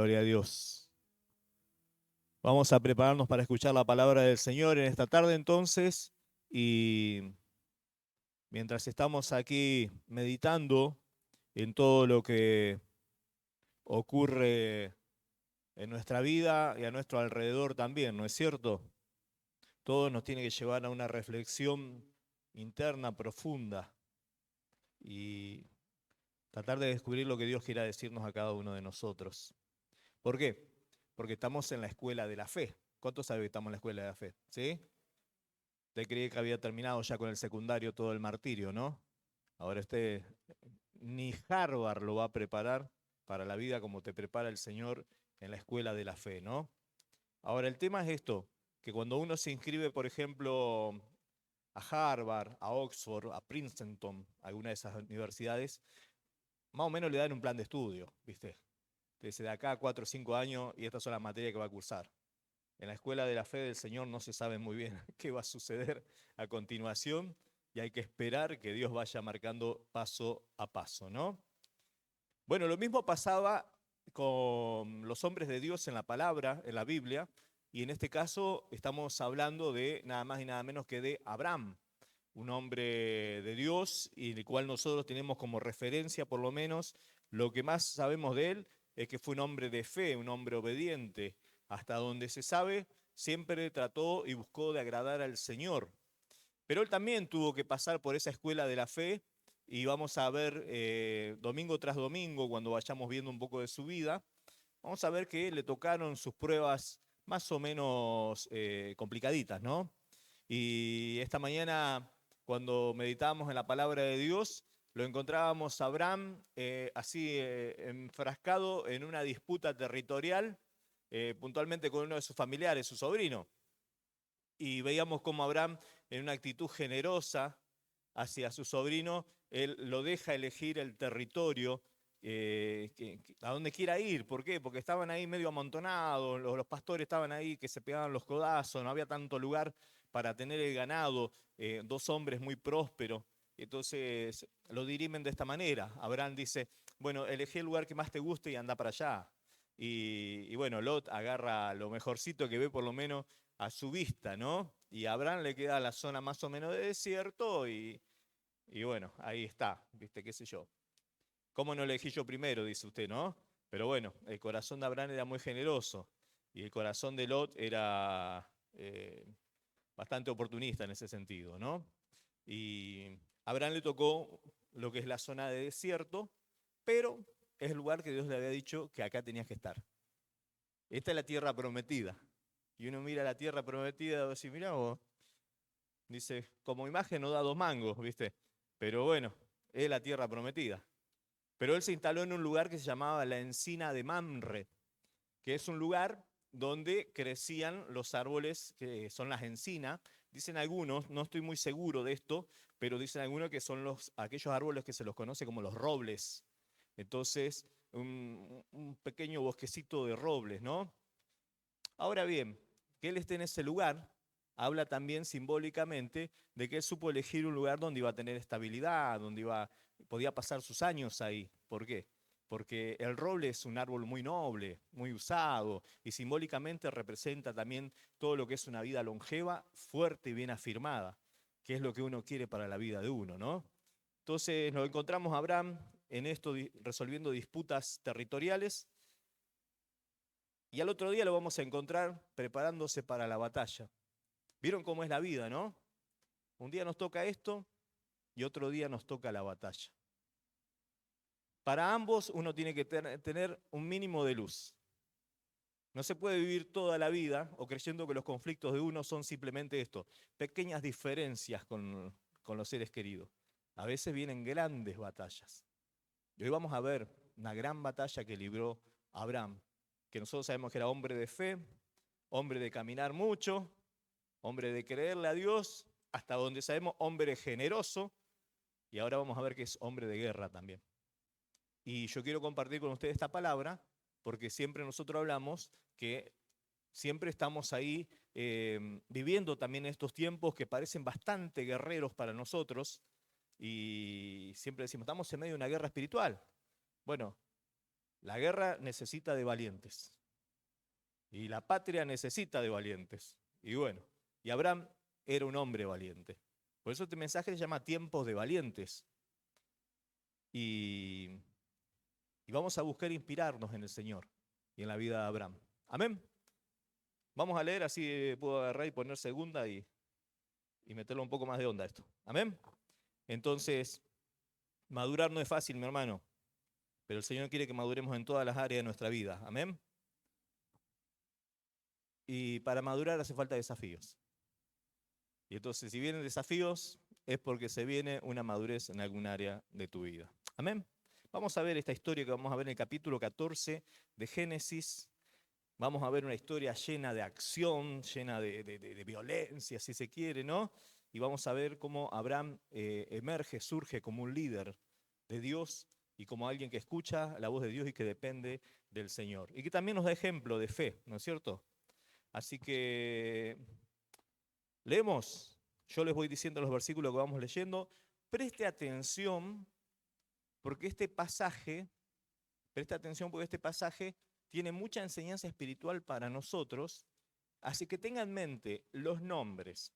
Gloria a Dios. Vamos a prepararnos para escuchar la palabra del Señor en esta tarde entonces. Y mientras estamos aquí meditando en todo lo que ocurre en nuestra vida y a nuestro alrededor también, ¿no es cierto? Todo nos tiene que llevar a una reflexión interna profunda y tratar de descubrir lo que Dios quiera decirnos a cada uno de nosotros. ¿Por qué? Porque estamos en la escuela de la fe. ¿Cuántos saben que estamos en la escuela de la fe? ¿Sí? Usted creía que había terminado ya con el secundario todo el martirio, ¿no? Ahora ni Harvard lo va a preparar para la vida como te prepara el Señor en la escuela de la fe, ¿no? Ahora, el tema es esto, que cuando uno se inscribe, por ejemplo, a Harvard, a Oxford, a Princeton, alguna de esas universidades, más o menos le dan un plan de estudio, ¿viste? Desde de acá a 4 o 5 años y estas son las materias que va a cursar. En la escuela de la fe del Señor no se sabe muy bien qué va a suceder a continuación y hay que esperar que Dios vaya marcando paso a paso, ¿no? Bueno, lo mismo pasaba con los hombres de Dios en la palabra, en la Biblia, y en este caso estamos hablando de nada más y nada menos que de Abraham, un hombre de Dios y el cual nosotros tenemos como referencia por lo menos lo que más sabemos de él es que fue un hombre de fe, un hombre obediente. Hasta donde se sabe, siempre trató y buscó de agradar al Señor. Pero él también tuvo que pasar por esa escuela de la fe y vamos a ver domingo tras domingo, cuando vayamos viendo un poco de su vida, vamos a ver que le tocaron sus pruebas más o menos complicaditas, ¿no? Y esta mañana, cuando meditábamos en la palabra de Dios, lo encontrábamos a Abraham así enfrascado en una disputa territorial, puntualmente con uno de sus familiares, su sobrino. Y veíamos cómo Abraham, en una actitud generosa hacia su sobrino, él lo deja elegir el territorio a donde quiera ir. ¿Por qué? Porque estaban ahí medio amontonados, los pastores estaban ahí que se pegaban los codazos, no había tanto lugar para tener el ganado, dos hombres muy prósperos. Entonces lo dirimen de esta manera. Abraham dice, bueno, elegí el lugar que más te guste y anda para allá. Y bueno, Lot agarra lo mejorcito que ve por lo menos a su vista, ¿no? Y a Abraham le queda la zona más o menos de desierto y bueno, ahí está, ¿viste? ¿Qué sé yo? ¿Cómo no elegí yo primero? Dice usted, ¿no? Pero bueno, el corazón de Abraham era muy generoso y el corazón de Lot era bastante oportunista en ese sentido, ¿no? Y a Abraham le tocó lo que es la zona de desierto, pero es el lugar que Dios le había dicho que acá tenías que estar. Esta es la tierra prometida. Y uno mira la tierra prometida y dice, mirá vos, dice, como imagen no da dos mangos, ¿viste? Pero bueno, es la tierra prometida. Pero él se instaló en un lugar que se llamaba la encina de Mamre, que es un lugar donde crecían los árboles que son las encinas. Dicen algunos, no estoy muy seguro de esto, pero dicen algunos que son aquellos árboles que se los conoce como los robles. Entonces, un pequeño bosquecito de robles, ¿no? Ahora bien, que él esté en ese lugar habla también simbólicamente de que él supo elegir un lugar donde iba a tener estabilidad, podía pasar sus años ahí. ¿Por qué? Porque el roble es un árbol muy noble, muy usado, y simbólicamente representa también todo lo que es una vida longeva, fuerte y bien afirmada, que es lo que uno quiere para la vida de uno, ¿no? Entonces nos encontramos a Abraham en esto resolviendo disputas territoriales y al otro día lo vamos a encontrar preparándose para la batalla. ¿Vieron cómo es la vida, no? Un día nos toca esto y otro día nos toca la batalla. Para ambos uno tiene que tener un mínimo de luz. No se puede vivir toda la vida o creyendo que los conflictos de uno son simplemente esto, pequeñas diferencias con los seres queridos. A veces vienen grandes batallas. Y hoy vamos a ver una gran batalla que libró Abraham, que nosotros sabemos que era hombre de fe, hombre de caminar mucho, hombre de creerle a Dios, hasta donde sabemos hombre generoso, y ahora vamos a ver que es hombre de guerra también. Y yo quiero compartir con ustedes esta palabra, porque siempre nosotros hablamos que siempre estamos ahí viviendo también estos tiempos que parecen bastante guerreros para nosotros, y siempre decimos, estamos en medio de una guerra espiritual. Bueno, La guerra necesita de valientes. Y la patria necesita de valientes. Y bueno, y Abraham era un hombre valiente. Por eso este mensaje se llama tiempos de valientes. Y, y vamos a buscar inspirarnos en el Señor y en la vida de Abraham. Amén. Vamos a leer, así puedo agarrar y poner segunda y meterle un poco más de onda a esto. Amén. Entonces, madurar no es fácil, mi hermano, pero el Señor quiere que maduremos en todas las áreas de nuestra vida. Amén. Y para madurar hace falta desafíos. Y entonces, si vienen desafíos, es porque se viene una madurez en algún área de tu vida. Amén. Vamos a ver esta historia que vamos a ver en el capítulo 14 de Génesis. Vamos a ver una historia llena de acción, llena de violencia, si se quiere, ¿no? Y vamos a ver cómo Abraham emerge, surge como un líder de Dios y como alguien que escucha la voz de Dios y que depende del Señor. Y que también nos da ejemplo de fe, ¿no es cierto? Así que leemos. Yo les voy diciendo los versículos que vamos leyendo. Preste atención porque preste atención porque este pasaje tiene mucha enseñanza espiritual para nosotros, así que tenga en mente los nombres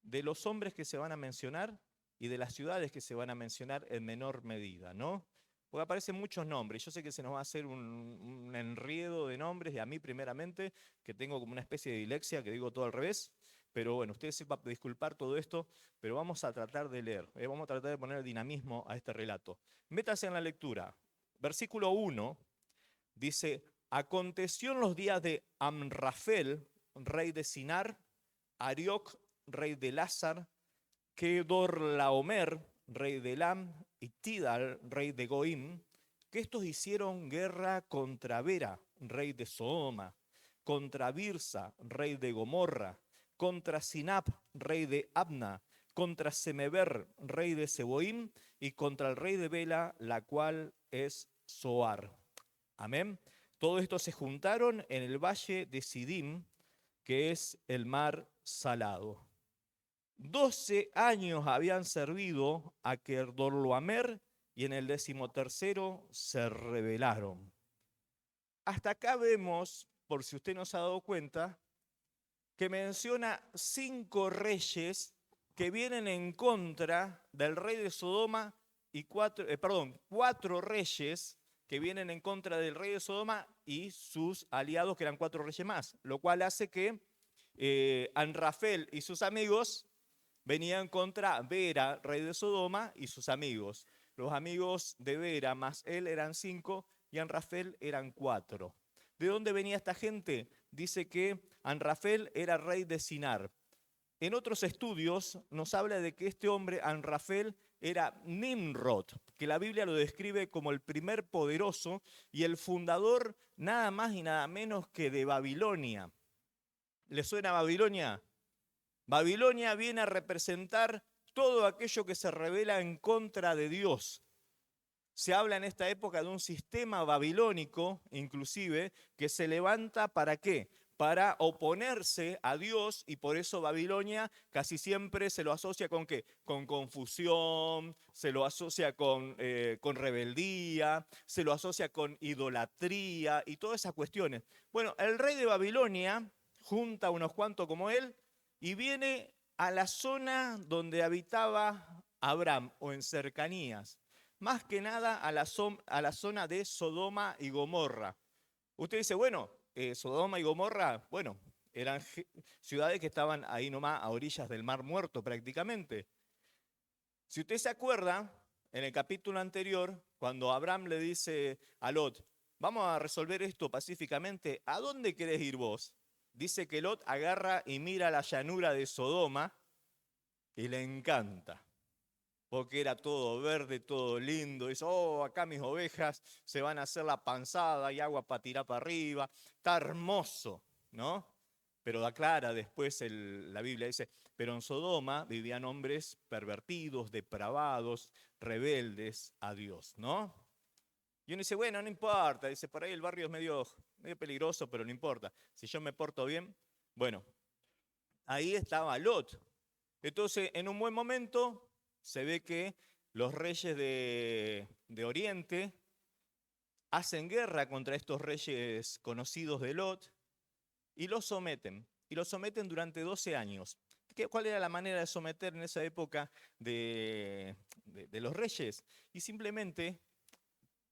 de los hombres que se van a mencionar y de las ciudades que se van a mencionar en menor medida, ¿no? Porque aparecen muchos nombres. Yo sé que se nos va a hacer un enredo de nombres, y a mí primeramente, que tengo como una especie de dilexia, que digo todo al revés, pero bueno, ustedes sepan disculpar todo esto, pero vamos a tratar de leer, vamos a tratar de poner dinamismo a este relato. Métase en la lectura. Versículo 1. Dice, aconteció en los días de Amrafel, rey de Sinar, Arioc, rey de Lázar, Kedorlaomer, rey de Elam, y Tidal, rey de Goim, que estos hicieron guerra contra Vera, rey de Sodoma, contra Birsa, rey de Gomorra, contra Sinab, rey de Abna, contra Semeber, rey de Seboim, y contra el rey de Bela, la cual es Zoar. Amén. Todo esto se juntaron en el valle de Sidim, que es el mar salado. 12 años habían servido a Kedorlaomer y en el 13º se rebelaron. Hasta acá vemos, por si usted no se ha dado cuenta, que menciona 5 reyes que vienen en contra del rey de Sodoma y 4 reyes que vienen en contra del rey de Sodoma y sus aliados, que eran 4 reyes más, lo cual hace que Amrafel y sus amigos venían contra Vera, rey de Sodoma, y sus amigos. Los amigos de Vera más él eran 5 y Amrafel eran 4. ¿De dónde venía esta gente? Dice que Amrafel era rey de Sinar. En otros estudios nos habla de que este hombre, Amrafel, era Nimrod, que la Biblia lo describe como el primer poderoso y el fundador nada más y nada menos que de Babilonia. ¿Le suena Babilonia? Babilonia viene a representar todo aquello que se revela en contra de Dios. Se habla en esta época de un sistema babilónico, inclusive, que se levanta ¿para qué? Para oponerse a Dios, y por eso Babilonia casi siempre se lo asocia ¿con qué? Con confusión, se lo asocia con rebeldía, se lo asocia con idolatría y todas esas cuestiones. Bueno, el rey de Babilonia junta unos cuantos como él y viene a la zona donde habitaba Abraham o en cercanías. Más que nada a la zona de Sodoma y Gomorra. Usted dice, bueno, Sodoma y Gomorra, bueno, eran ciudades que estaban ahí nomás a orillas del Mar Muerto prácticamente. Si usted se acuerda, en el capítulo anterior, cuando Abraham le dice a Lot, vamos a resolver esto pacíficamente, ¿a dónde querés ir vos? Dice que Lot agarra y mira la llanura de Sodoma y le encanta. Porque era todo verde, todo lindo. Dice, oh, acá mis ovejas se van a hacer la panzada, hay agua para tirar para arriba. Está hermoso, ¿no? Pero aclara después la Biblia, dice, pero en Sodoma vivían hombres pervertidos, depravados, rebeldes a Dios, ¿no? Y uno dice, bueno, no importa. Dice, por ahí el barrio es medio peligroso, pero no importa. Si yo me porto bien, bueno, ahí estaba Lot. Entonces, en un buen momento se ve que los reyes de Oriente hacen guerra contra estos reyes conocidos de Lot y los someten. Y los someten durante 12 años. ¿Cuál era la manera de someter en esa época de los reyes? Y simplemente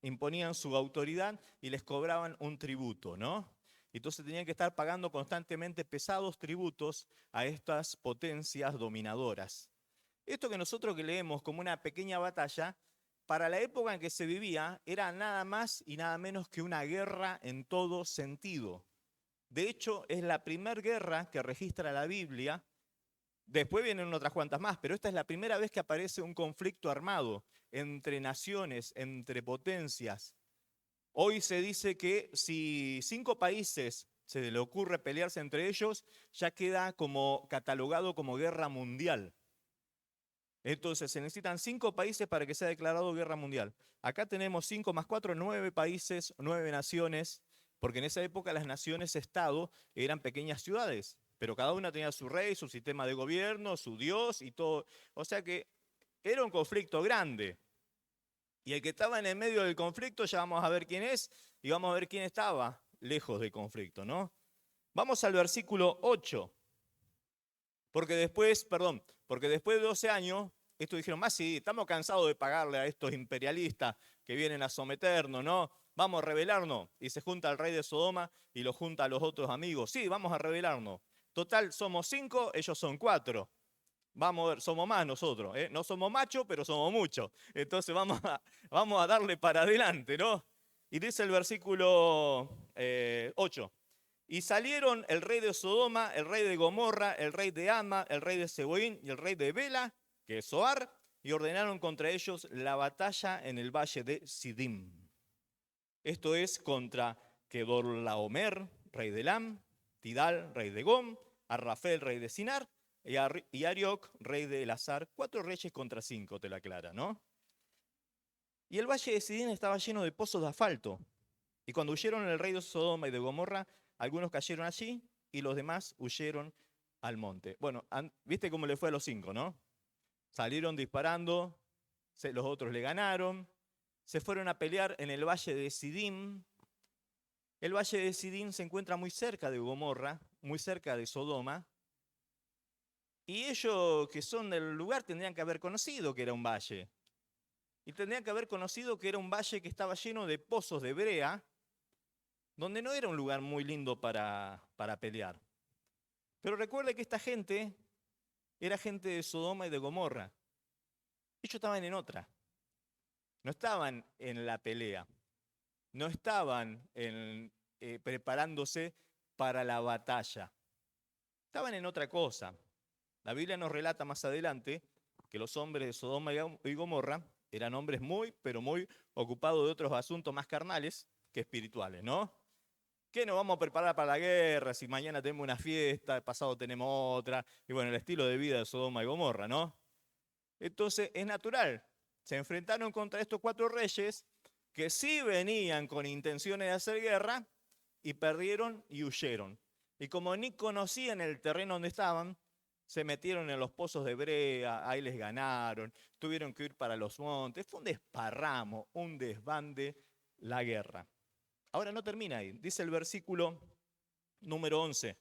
imponían su autoridad y les cobraban un tributo, ¿no? Entonces tenían que estar pagando constantemente pesados tributos a estas potencias dominadoras. Esto que nosotros que leemos como una pequeña batalla, para la época en que se vivía, era nada más y nada menos que una guerra en todo sentido. De hecho, es la primera guerra que registra la Biblia. Después vienen otras cuantas más, pero esta es la primera vez que aparece un conflicto armado entre naciones, entre potencias. Hoy se dice que si 5 países se le ocurre pelearse entre ellos, ya queda como catalogado como guerra mundial. Entonces se necesitan 5 países para que sea declarado guerra mundial. Acá tenemos 5 más 4, 9 países, 9 naciones, porque en esa época las naciones-estado eran pequeñas ciudades, pero cada una tenía su rey, su sistema de gobierno, su dios y todo. O sea que era un conflicto grande. Y el que estaba en el medio del conflicto, ya vamos a ver quién es y vamos a ver quién estaba lejos del conflicto, ¿no? Vamos al versículo 8. Porque después de 12 años, estos dijeron, más sí, estamos cansados de pagarle a estos imperialistas que vienen a someternos, ¿no? Vamos a rebelarnos. Y se junta el rey de Sodoma y lo junta a los otros amigos. Sí, vamos a rebelarnos. Total, somos 5, ellos son 4. Vamos a ver, somos más nosotros, ¿eh? No somos machos, pero somos muchos. Entonces vamos a darle para adelante, ¿no? Y dice el versículo 8. Y salieron el rey de Sodoma, el rey de Gomorra, el rey de Ama, el rey de Seboín y el rey de Bela, que es Zoar, y ordenaron contra ellos la batalla en el valle de Sidim. Esto es contra Kedorlaomer, rey de Elam, Tidal, rey de Gom, Arrafel, rey de Sinar, y Arioc, rey de Elazar. 4 reyes contra 5, te la aclara, ¿no? Y el valle de Sidim estaba lleno de pozos de asfalto. Y cuando huyeron el rey de Sodoma y de Gomorra, algunos cayeron allí y los demás huyeron al monte. Bueno, ¿viste cómo le fue a los 5, no? Salieron disparando, los otros le ganaron, se fueron a pelear en el valle de Sidim. El valle de Sidim se encuentra muy cerca de Gomorra, muy cerca de Sodoma, y ellos que son del lugar tendrían que haber conocido que era un valle. Y tendrían que haber conocido que era un valle que estaba lleno de pozos de brea, donde no era un lugar muy lindo para pelear. Pero recuerde que esta gente era gente de Sodoma y de Gomorra. Ellos estaban en otra. No estaban en la pelea. No estaban preparándose para la batalla. Estaban en otra cosa. La Biblia nos relata más adelante que los hombres de Sodoma y Gomorra eran hombres muy, pero muy ocupados de otros asuntos más carnales que espirituales, ¿no? ¿Qué nos vamos a preparar para la guerra si mañana tenemos una fiesta, pasado tenemos otra? Y bueno, el estilo de vida de Sodoma y Gomorra, ¿no? Entonces es natural. Se enfrentaron contra estos 4 reyes que sí venían con intenciones de hacer guerra y perdieron y huyeron. Y como ni conocían el terreno donde estaban, se metieron en los pozos de brea, ahí les ganaron, tuvieron que ir para los montes. Fue un desparramo, un desbande la guerra. Ahora no termina ahí. Dice el versículo número 11.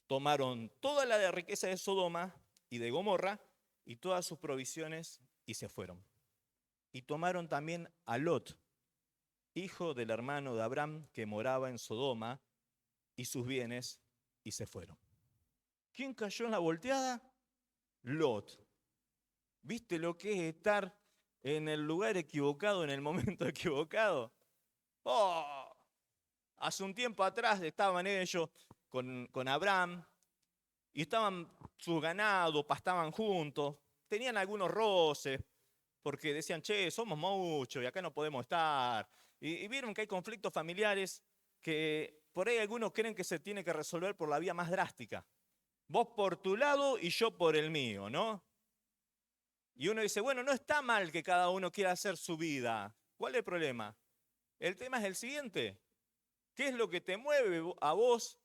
Tomaron toda la riqueza de Sodoma y de Gomorra y todas sus provisiones y se fueron. Y tomaron también a Lot, hijo del hermano de Abraham, que moraba en Sodoma, y sus bienes y se fueron. ¿Quién cayó en la volteada? Lot. ¿Viste lo que es estar en el lugar equivocado, en el momento equivocado? ¡Oh! Hace un tiempo atrás estaban ellos con Abraham y estaban sus ganados, pastaban juntos, tenían algunos roces porque decían, che, somos muchos y acá no podemos estar. Y vieron que hay conflictos familiares que por ahí algunos creen que se tiene que resolver por la vía más drástica. Vos por tu lado y yo por el mío, ¿no? Y uno dice, bueno, no está mal que cada uno quiera hacer su vida. ¿Cuál es el problema? El tema es el siguiente. ¿Qué es lo que te mueve a vos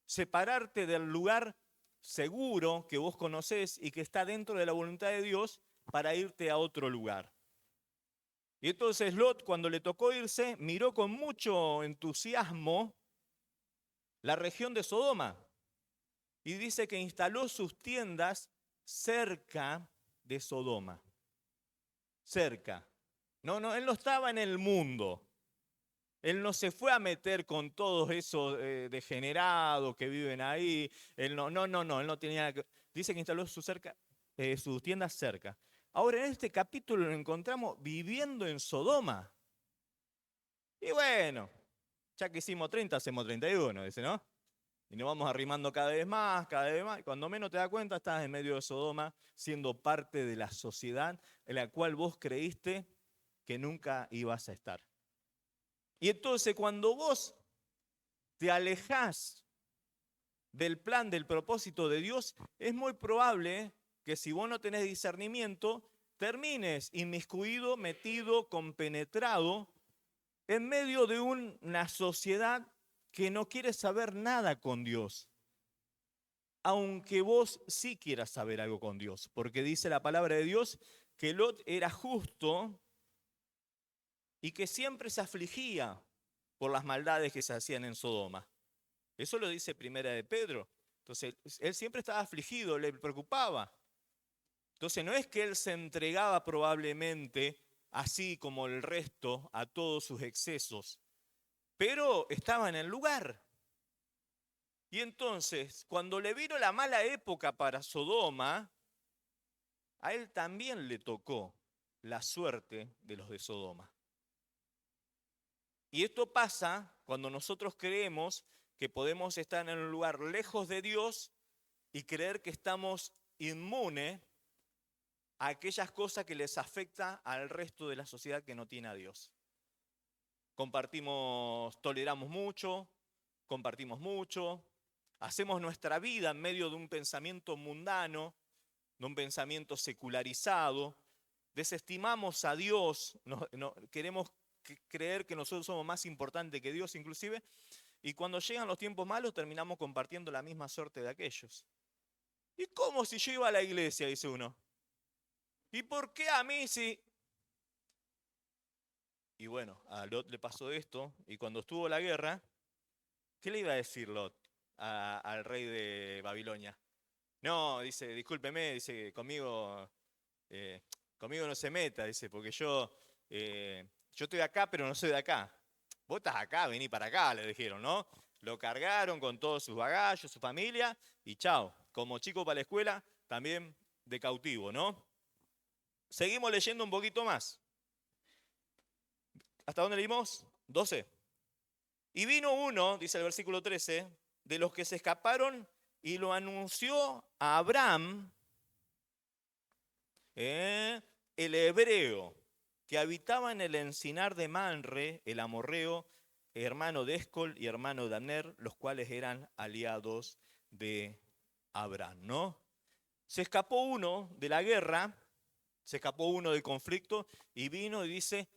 separarte del lugar seguro que vos conocés y que está dentro de la voluntad de Dios para irte a otro lugar? Y entonces Lot, cuando le tocó irse, miró con mucho entusiasmo la región de Sodoma y dice que instaló sus tiendas cerca de Sodoma. Cerca. No, él no estaba en el mundo. Él no se fue a meter con todos esos degenerados que viven ahí. Él él no tenía nada que... Dice que instaló sus tiendas cerca. Ahora en este capítulo lo encontramos viviendo en Sodoma. Y bueno, ya que hicimos 30, hacemos 31, dice, ¿no? Y nos vamos arrimando cada vez más, cada vez más. Y cuando menos te das cuenta, estás en medio de Sodoma, siendo parte de la sociedad en la cual vos creíste que nunca ibas a estar. Y entonces cuando vos te alejás del plan, del propósito de Dios, es muy probable que si vos no tenés discernimiento, termines inmiscuido, metido, compenetrado en medio de una sociedad que no quiere saber nada con Dios. Aunque vos sí quieras saber algo con Dios, porque dice la palabra de Dios que Lot era justo y que siempre se afligía por las maldades que se hacían en Sodoma. Eso lo dice Primera de Pedro. Entonces, él siempre estaba afligido, le preocupaba. Entonces, no es que él se entregaba probablemente así como el resto a todos sus excesos, pero estaba en el lugar. Y entonces, cuando le vino la mala época para Sodoma, a él también le tocó la suerte de los de Sodoma. Y esto pasa cuando nosotros creemos que podemos estar en un lugar lejos de Dios y creer que estamos inmunes a aquellas cosas que les afecta al resto de la sociedad que no tiene a Dios. Toleramos mucho, compartimos mucho, hacemos nuestra vida en medio de un pensamiento mundano, de un pensamiento secularizado, desestimamos a Dios, queremos creer que nosotros somos más importantes que Dios inclusive, y cuando llegan los tiempos malos terminamos compartiendo la misma suerte de aquellos. ¿Y cómo si yo iba a la iglesia? Dice uno. ¿Y por qué a mí si? Y bueno, a Lot le pasó esto, y cuando estuvo la guerra, ¿qué le iba a decir Lot al rey de Babilonia? No, dice, discúlpeme, dice, conmigo no se meta, dice, porque yo estoy acá, pero no soy de acá. Vos estás acá, vení para acá, le dijeron, ¿no? Lo cargaron con todos sus bagallos, su familia, y chao. Como chico para la escuela, también de cautivo, ¿no? Seguimos leyendo un poquito más. ¿Hasta dónde leímos? 12. Y vino uno, dice el versículo 13, de los que se escaparon y lo anunció a Abraham, el hebreo, que habitaba en el encinar de Manre, el amorreo, hermano de Escol y hermano de Aner, los cuales eran aliados de Abraham, ¿no? Se escapó uno de la guerra, se escapó uno del conflicto y vino y dice,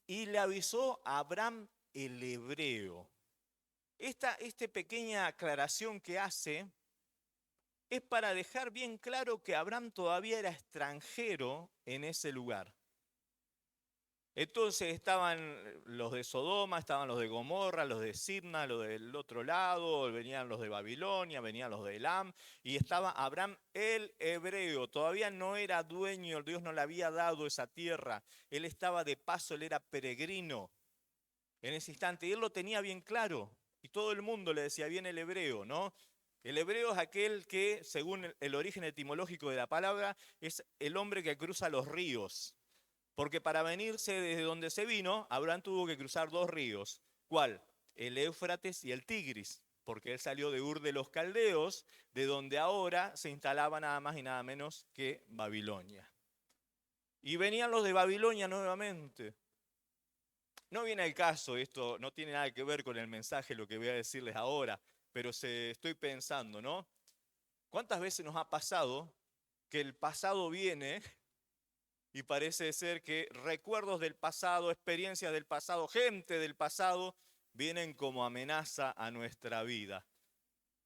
y le avisó a Abraham el hebreo. Esta pequeña aclaración que hace es para dejar bien claro que Abraham todavía era extranjero en ese lugar. Entonces estaban los de Sodoma, estaban los de Gomorra, los de Sibma, los del otro lado, venían los de Babilonia, venían los de Elam, y estaba Abraham el hebreo, todavía no era dueño, Dios no le había dado esa tierra, él estaba de paso, él era peregrino en ese instante, y él lo tenía bien claro, y todo el mundo le decía bien el hebreo, ¿no? El hebreo es aquel que, según el origen etimológico de la palabra, es el hombre que cruza los ríos. Porque para venirse desde donde se vino, Abraham tuvo que cruzar dos ríos. ¿Cuál? El Éufrates y el Tigris. Porque él salió de Ur de los Caldeos, de donde ahora se instalaba nada más y nada menos que Babilonia. Y venían los de Babilonia nuevamente. No viene al caso, esto no tiene nada que ver con el mensaje, lo que voy a decirles ahora, pero estoy pensando, ¿no? ¿Cuántas veces nos ha pasado que el pasado viene y parece ser que recuerdos del pasado, experiencias del pasado, gente del pasado, vienen como amenaza a nuestra vida?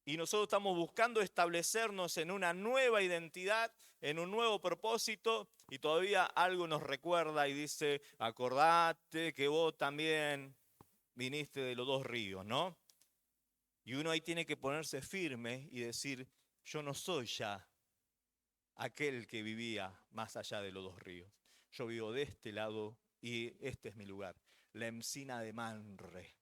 y nosotros estamos buscando establecernos en una nueva identidad, en un nuevo propósito, y todavía algo nos recuerda y dice, acordate que vos también viniste de los dos ríos, ¿no? Y uno ahí tiene que ponerse firme y decir, yo no soy ya aquel que vivía más allá de los dos ríos. Yo vivo de este lado y este es mi lugar, la encina de Manre.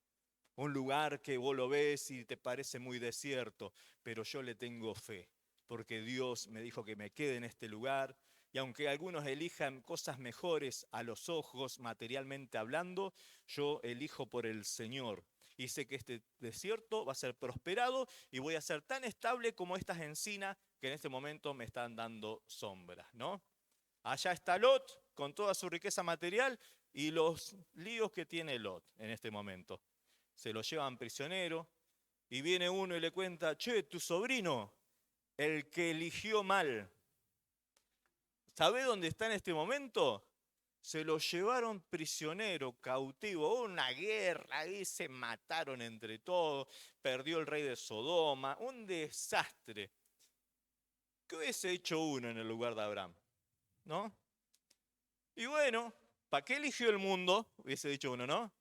Un lugar que vos lo ves y te parece muy desierto, pero yo le tengo fe, porque Dios me dijo que me quede en este lugar, y aunque algunos elijan cosas mejores a los ojos, materialmente hablando, yo elijo por el Señor. Y sé que este desierto va a ser prosperado y voy a ser tan estable como estas encinas que en este momento me están dando sombra, ¿no? Allá está Lot con toda su riqueza material y los líos que tiene Lot en este momento. Se lo llevan prisionero y viene uno y le cuenta, che, tu sobrino, el que eligió mal, ¿sabe dónde está en este momento? Se lo llevaron prisionero, cautivo, hubo una guerra, ahí se mataron entre todos, perdió el rey de Sodoma, un desastre. ¿Qué hubiese hecho uno en el lugar de Abraham? ¿No? Y bueno, ¿para qué eligió el mundo? Hubiese dicho uno, ¿no?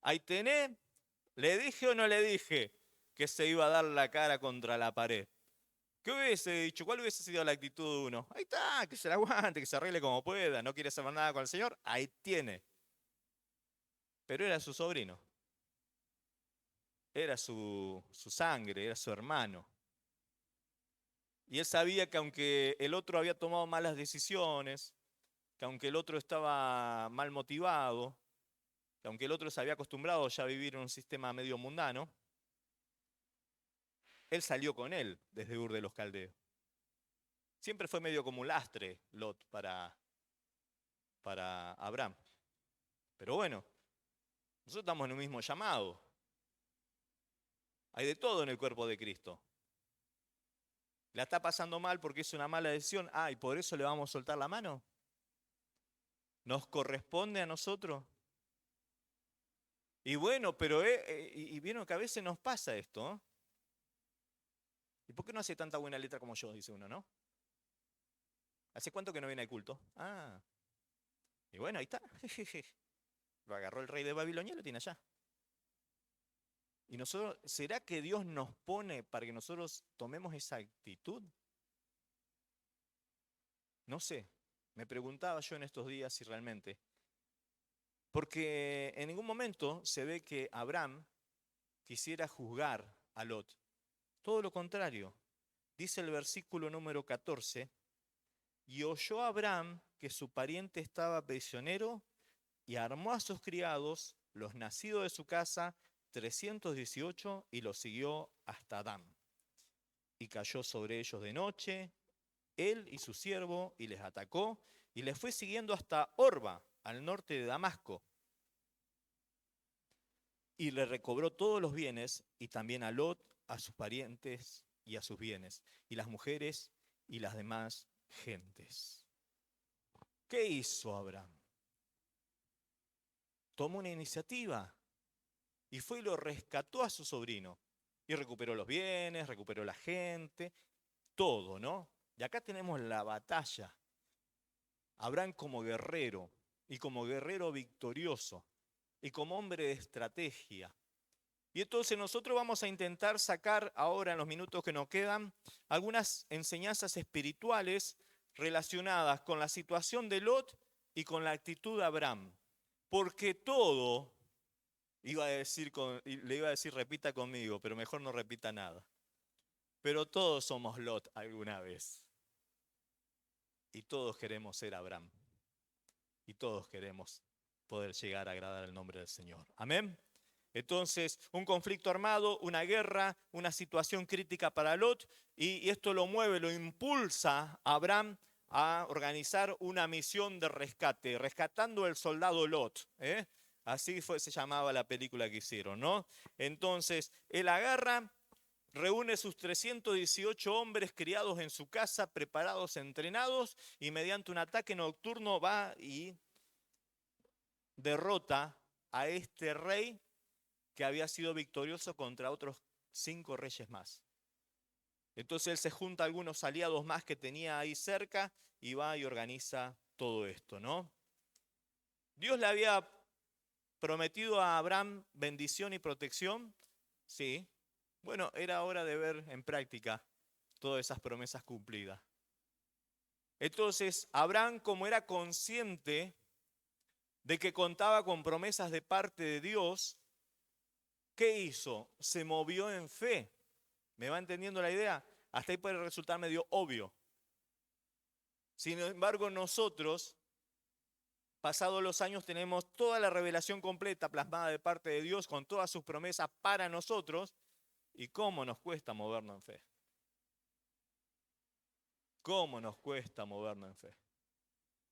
Ahí tenés, ¿le dije o no le dije que se iba a dar la cara contra la pared? ¿Qué hubiese dicho? ¿Cuál hubiese sido la actitud de uno? Ahí está, que se la aguante, que se arregle como pueda, no quiere saber nada con el Señor, ahí tiene. Pero era su sobrino, era su sangre, era su hermano. Y él sabía que aunque el otro había tomado malas decisiones, que aunque el otro estaba mal motivado, que aunque el otro se había acostumbrado ya a vivir en un sistema medio mundano, él salió con él desde Ur de los Caldeos. Siempre fue medio como un lastre Lot para Abraham. Pero bueno, nosotros estamos en un mismo llamado. Hay de todo en el cuerpo de Cristo. ¿La está pasando mal porque es una mala decisión? Ah, ¿y por eso le vamos a soltar la mano? ¿Nos corresponde a nosotros? Y bueno, pero y vieron que a veces nos pasa esto, ¿eh? ¿Y por qué no hace tanta buena letra como yo? Dice uno, ¿no? ¿Hace cuánto que no viene al culto? Ah, y bueno, ahí está. Lo agarró el rey de Babilonia y lo tiene allá. Y nosotros, ¿será que Dios nos pone para que nosotros tomemos esa actitud? No sé, me preguntaba yo en estos días si realmente. Porque en ningún momento se ve que Abraham quisiera juzgar a Lot. Todo lo contrario. Dice el versículo número 14, y oyó Abraham que su pariente estaba prisionero y armó a sus criados, los nacidos de su casa, 318, y los siguió hasta Dan. Y cayó sobre ellos de noche, él y su siervo, y les atacó, y les fue siguiendo hasta Orba, al norte de Damasco. Y le recobró todos los bienes, y también a Lot, a sus parientes y a sus bienes, y las mujeres y las demás gentes. ¿Qué hizo Abraham? Tomó una iniciativa y fue y lo rescató a su sobrino. Y recuperó los bienes, recuperó la gente, todo, ¿no? Y acá tenemos la batalla. Abraham como guerrero, y como guerrero victorioso, y como hombre de estrategia. Y entonces nosotros vamos a intentar sacar ahora en los minutos que nos quedan algunas enseñanzas espirituales relacionadas con la situación de Lot y con la actitud de Abraham. Porque todo, le iba a decir repita conmigo, pero mejor no repita nada. Pero todos somos Lot alguna vez. Y todos queremos ser Abraham. Y todos queremos poder llegar a agradar el nombre del Señor. Amén. Entonces, un conflicto armado, una guerra, una situación crítica para Lot, y esto lo mueve, lo impulsa a Abraham a organizar una misión de rescate, rescatando el soldado Lot. Así se llamaba la película que hicieron, ¿no? Entonces, él agarra, reúne sus 318 hombres criados en su casa, preparados, entrenados, y mediante un ataque nocturno va y derrota a este rey que había sido victorioso contra otros 5 reyes más. Entonces él se junta a algunos aliados más que tenía ahí cerca y va y organiza todo esto, ¿no? Dios le había prometido a Abraham bendición y protección, sí. Bueno, era hora de ver en práctica todas esas promesas cumplidas. Entonces, Abraham, como era consciente de que contaba con promesas de parte de Dios, ¿qué hizo? Se movió en fe. ¿Me va entendiendo la idea? Hasta ahí puede resultar medio obvio. Sin embargo, nosotros, pasados los años, tenemos toda la revelación completa plasmada de parte de Dios con todas sus promesas para nosotros. ¿Y cómo nos cuesta movernos en fe? ¿Cómo nos cuesta movernos en fe?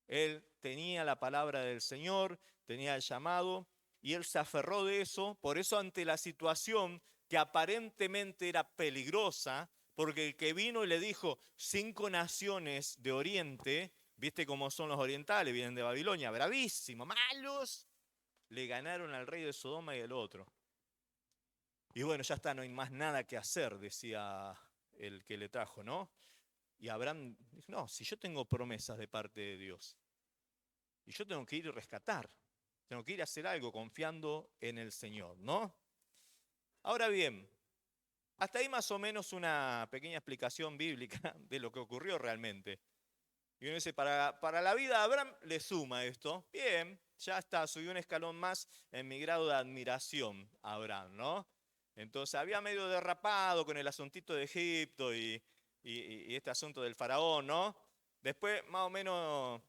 Él tenía la palabra del Señor, tenía el llamado y él se aferró de eso. Por eso ante la situación que aparentemente era peligrosa, porque el que vino y le dijo 5 naciones de Oriente, viste cómo son los orientales, vienen de Babilonia, bravísimos, malos, le ganaron al rey de Sodoma y el otro. Y bueno, ya está, no hay más nada que hacer, decía el que le trajo, ¿no? Y Abraham dijo, no, si yo tengo promesas de parte de Dios, y yo tengo que ir a rescatar, tengo que ir a hacer algo confiando en el Señor, ¿no? Ahora bien, hasta ahí más o menos una pequeña explicación bíblica de lo que ocurrió realmente. Y uno dice, para la vida de Abraham le suma esto. Bien, ya está, subió un escalón más en mi grado de admiración a Abraham, ¿no? Entonces había medio derrapado con el asuntito de Egipto y este asunto del faraón, ¿no? Después, más o menos,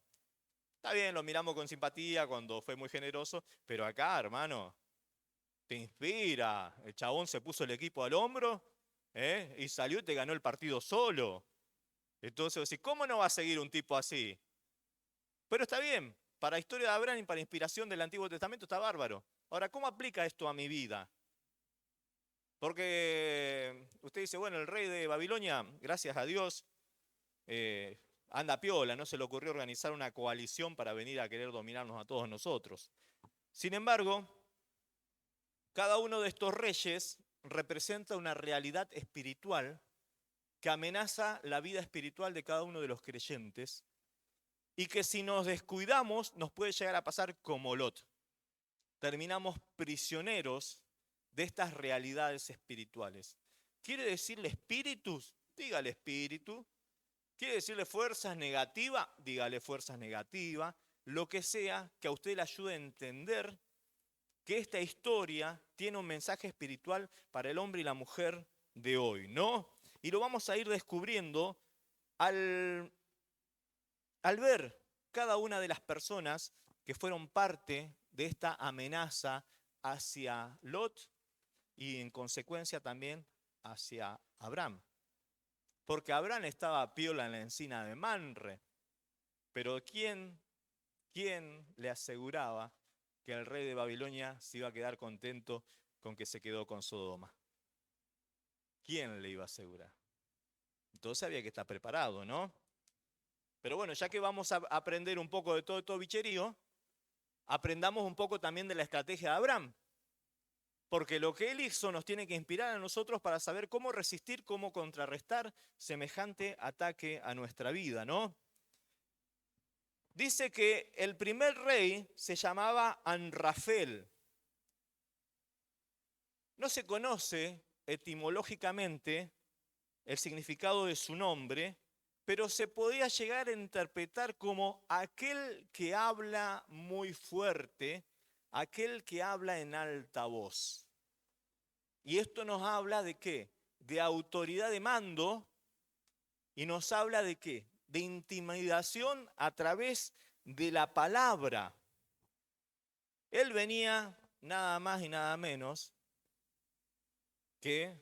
está bien, lo miramos con simpatía cuando fue muy generoso, pero acá, hermano, te inspira. El chabón se puso el equipo al hombro, y salió y te ganó el partido solo. Entonces, decís, ¿cómo no va a seguir un tipo así? Pero está bien, para la historia de Abraham y para inspiración del Antiguo Testamento está bárbaro. Ahora, ¿cómo aplica esto a mi vida? Porque usted dice, bueno, el rey de Babilonia, gracias a Dios, anda piola, no se le ocurrió organizar una coalición para venir a querer dominarnos a todos nosotros. Sin embargo, cada uno de estos reyes representa una realidad espiritual que amenaza la vida espiritual de cada uno de los creyentes y que si nos descuidamos nos puede llegar a pasar como Lot. Terminamos prisioneros de estas realidades espirituales. ¿Quiere decirle espíritus? Dígale espíritu. ¿Quiere decirle fuerzas negativas? Dígale fuerzas negativas. Lo que sea que a usted le ayude a entender que esta historia tiene un mensaje espiritual para el hombre y la mujer de hoy, ¿no? Y lo vamos a ir descubriendo al ver cada una de las personas que fueron parte de esta amenaza hacia Lot y en consecuencia también hacia Abraham. Porque Abraham estaba piola en la encina de Manre, pero ¿quién le aseguraba que el rey de Babilonia se iba a quedar contento con que se quedó con Sodoma? ¿Quién le iba a asegurar? Entonces había que estar preparado, ¿no? Pero bueno, ya que vamos a aprender un poco de todo este bicherío, aprendamos un poco también de la estrategia de Abraham. Porque lo que él hizo nos tiene que inspirar a nosotros para saber cómo resistir, cómo contrarrestar semejante ataque a nuestra vida, ¿no? Dice que el primer rey se llamaba Anrafel. No se conoce etimológicamente el significado de su nombre, pero se podía llegar a interpretar como aquel que habla muy fuerte, aquel que habla en alta voz. Y esto nos habla de qué? De autoridad de mando y nos habla de qué? De intimidación a través de la palabra. Él venía nada más y nada menos que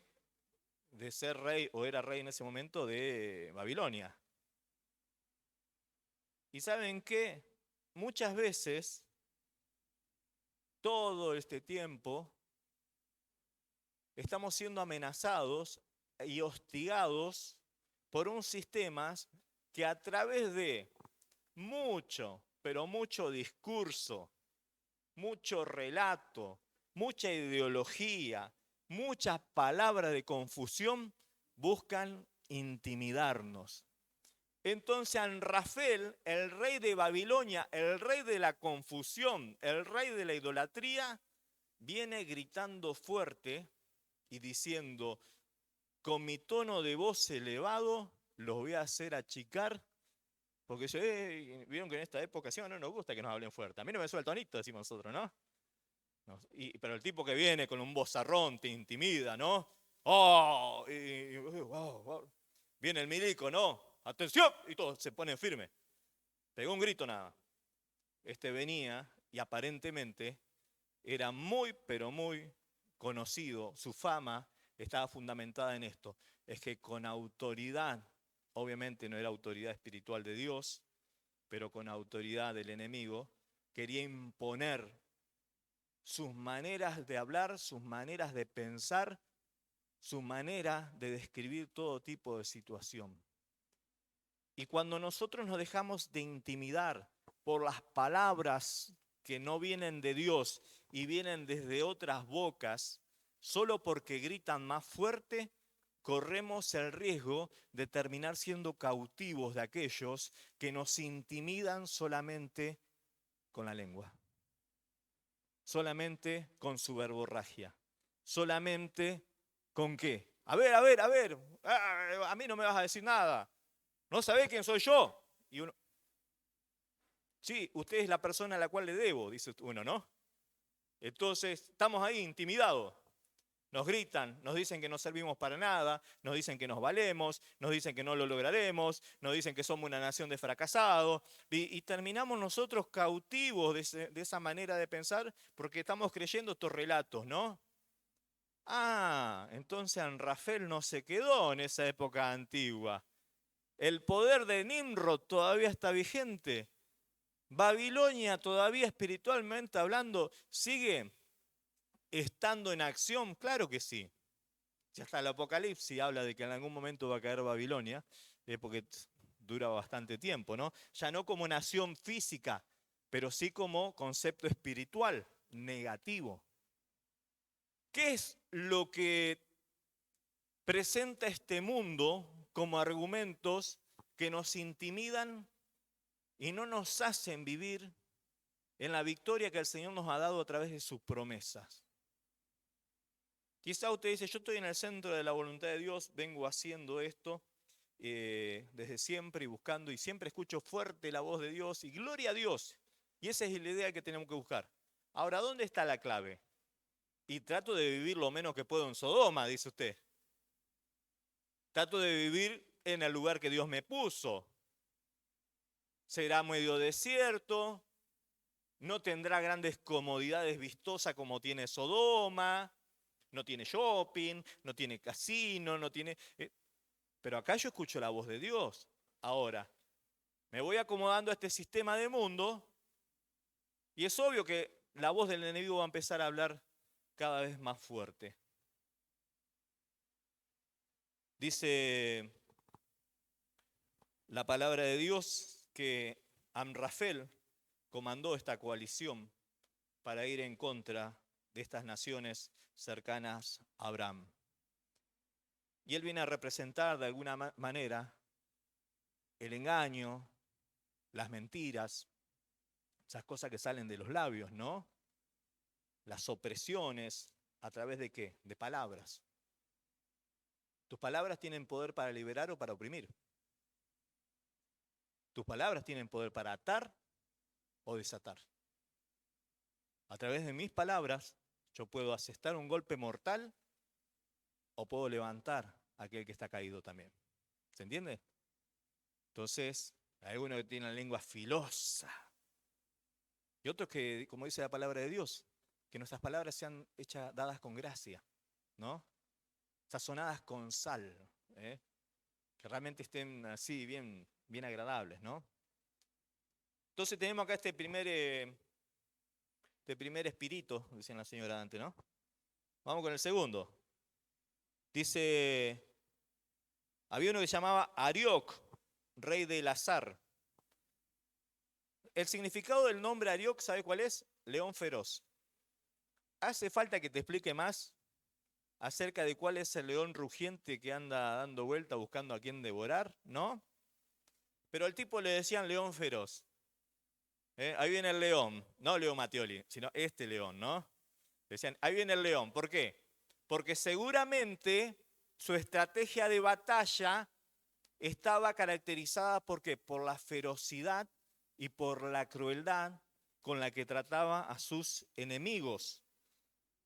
de ser rey, o era rey en ese momento, de Babilonia. ¿Y saben qué? Muchas veces, todo este tiempo, estamos siendo amenazados y hostigados por un sistema que a través de mucho, pero mucho discurso, mucho relato, mucha ideología, muchas palabras de confusión, buscan intimidarnos. Entonces Amrafel, el rey de Babilonia, el rey de la confusión, el rey de la idolatría, viene gritando fuerte y diciendo, con mi tono de voz elevado, los voy a hacer achicar, porque vieron que en esta época sí, no nos gusta que nos hablen fuerte. A mí no me suelta el tonito, decimos nosotros, ¿no? Pero el tipo que viene con un vozarrón te intimida, ¿no? ¡Oh! Wow, wow. Viene el milico, ¿no? ¡Atención! Y todos se ponen firmes. Pegó un grito nada. Este venía y aparentemente era muy, pero muy conocido. Su fama estaba fundamentada en esto. Es que con autoridad, obviamente no era autoridad espiritual de Dios, pero con autoridad del enemigo, quería imponer sus maneras de hablar, sus maneras de pensar, su manera de describir todo tipo de situación. Y cuando nosotros nos dejamos de intimidar por las palabras que no vienen de Dios y vienen desde otras bocas, solo porque gritan más fuerte, corremos el riesgo de terminar siendo cautivos de aquellos que nos intimidan solamente con la lengua, solamente con su verborragia, solamente con qué. A ver, a mí no me vas a decir nada. ¿No sabés quién soy yo? Y uno, sí, usted es la persona a la cual le debo, dice uno, ¿no? Entonces, estamos ahí intimidados. Nos gritan, nos dicen que no servimos para nada, nos dicen que nos valemos, nos dicen que no lo lograremos, nos dicen que somos una nación de fracasados y terminamos nosotros cautivos de esa manera de pensar porque estamos creyendo estos relatos, ¿no? Ah, entonces Amrafel no se quedó en esa época antigua. El poder de Nimrod todavía está vigente. Babilonia todavía espiritualmente hablando sigue estando en acción, claro que sí. Si hasta el Apocalipsis habla de que en algún momento va a caer Babilonia, porque dura bastante tiempo, ¿no? Ya no como nación física, pero sí como concepto espiritual negativo. ¿Qué es lo que presenta este mundo como argumentos que nos intimidan y no nos hacen vivir en la victoria que el Señor nos ha dado a través de sus promesas? Quizá usted dice, yo estoy en el centro de la voluntad de Dios, vengo haciendo esto desde siempre y buscando, y siempre escucho fuerte la voz de Dios y gloria a Dios. Y esa es la idea que tenemos que buscar. Ahora, ¿dónde está la clave? Y trato de vivir lo menos que puedo en Sodoma, dice usted. Trato de vivir en el lugar que Dios me puso. Será medio desierto, no tendrá grandes comodidades vistosas como tiene Sodoma, no tiene shopping, no tiene casino, no tiene... pero acá yo escucho la voz de Dios. Ahora, me voy acomodando a este sistema de mundo y es obvio que la voz del enemigo va a empezar a hablar cada vez más fuerte. Dice la palabra de Dios que Amrafel comandó esta coalición para ir en contra de estas naciones cercanas a Abraham. Y él viene a representar de alguna manera el engaño, las mentiras, esas cosas que salen de los labios, ¿no? Las opresiones, ¿a través de qué? De palabras. Tus palabras tienen poder para liberar o para oprimir. Tus palabras tienen poder para atar o desatar. A través de mis palabras yo puedo asestar un golpe mortal o puedo levantar a aquel que está caído también. ¿Se entiende? Entonces, hay algunos que tienen la lengua filosa y otros que, como dice la palabra de Dios, que nuestras palabras sean hechas, dadas con gracia, ¿no? Sazonadas con sal, ¿eh? Que realmente estén así bien, bien agradables, ¿no? Entonces tenemos acá este primer espíritu, decía la señora antes, ¿no? Vamos con el segundo. Dice, había uno que se llamaba Arioc, rey de Elazar. El significado del nombre Arioc, ¿sabe cuál es? León feroz. ¿Hace falta que te explique más acerca de cuál es el león rugiente que anda dando vuelta buscando a quién devorar, ¿no? Pero al tipo le decían león feroz. Ahí viene el león, no Leo Mattioli, sino este león, ¿no? Decían, ahí viene el león. ¿Por qué? Porque seguramente su estrategia de batalla estaba caracterizada ¿por qué? Por la ferocidad y por la crueldad con la que trataba a sus enemigos.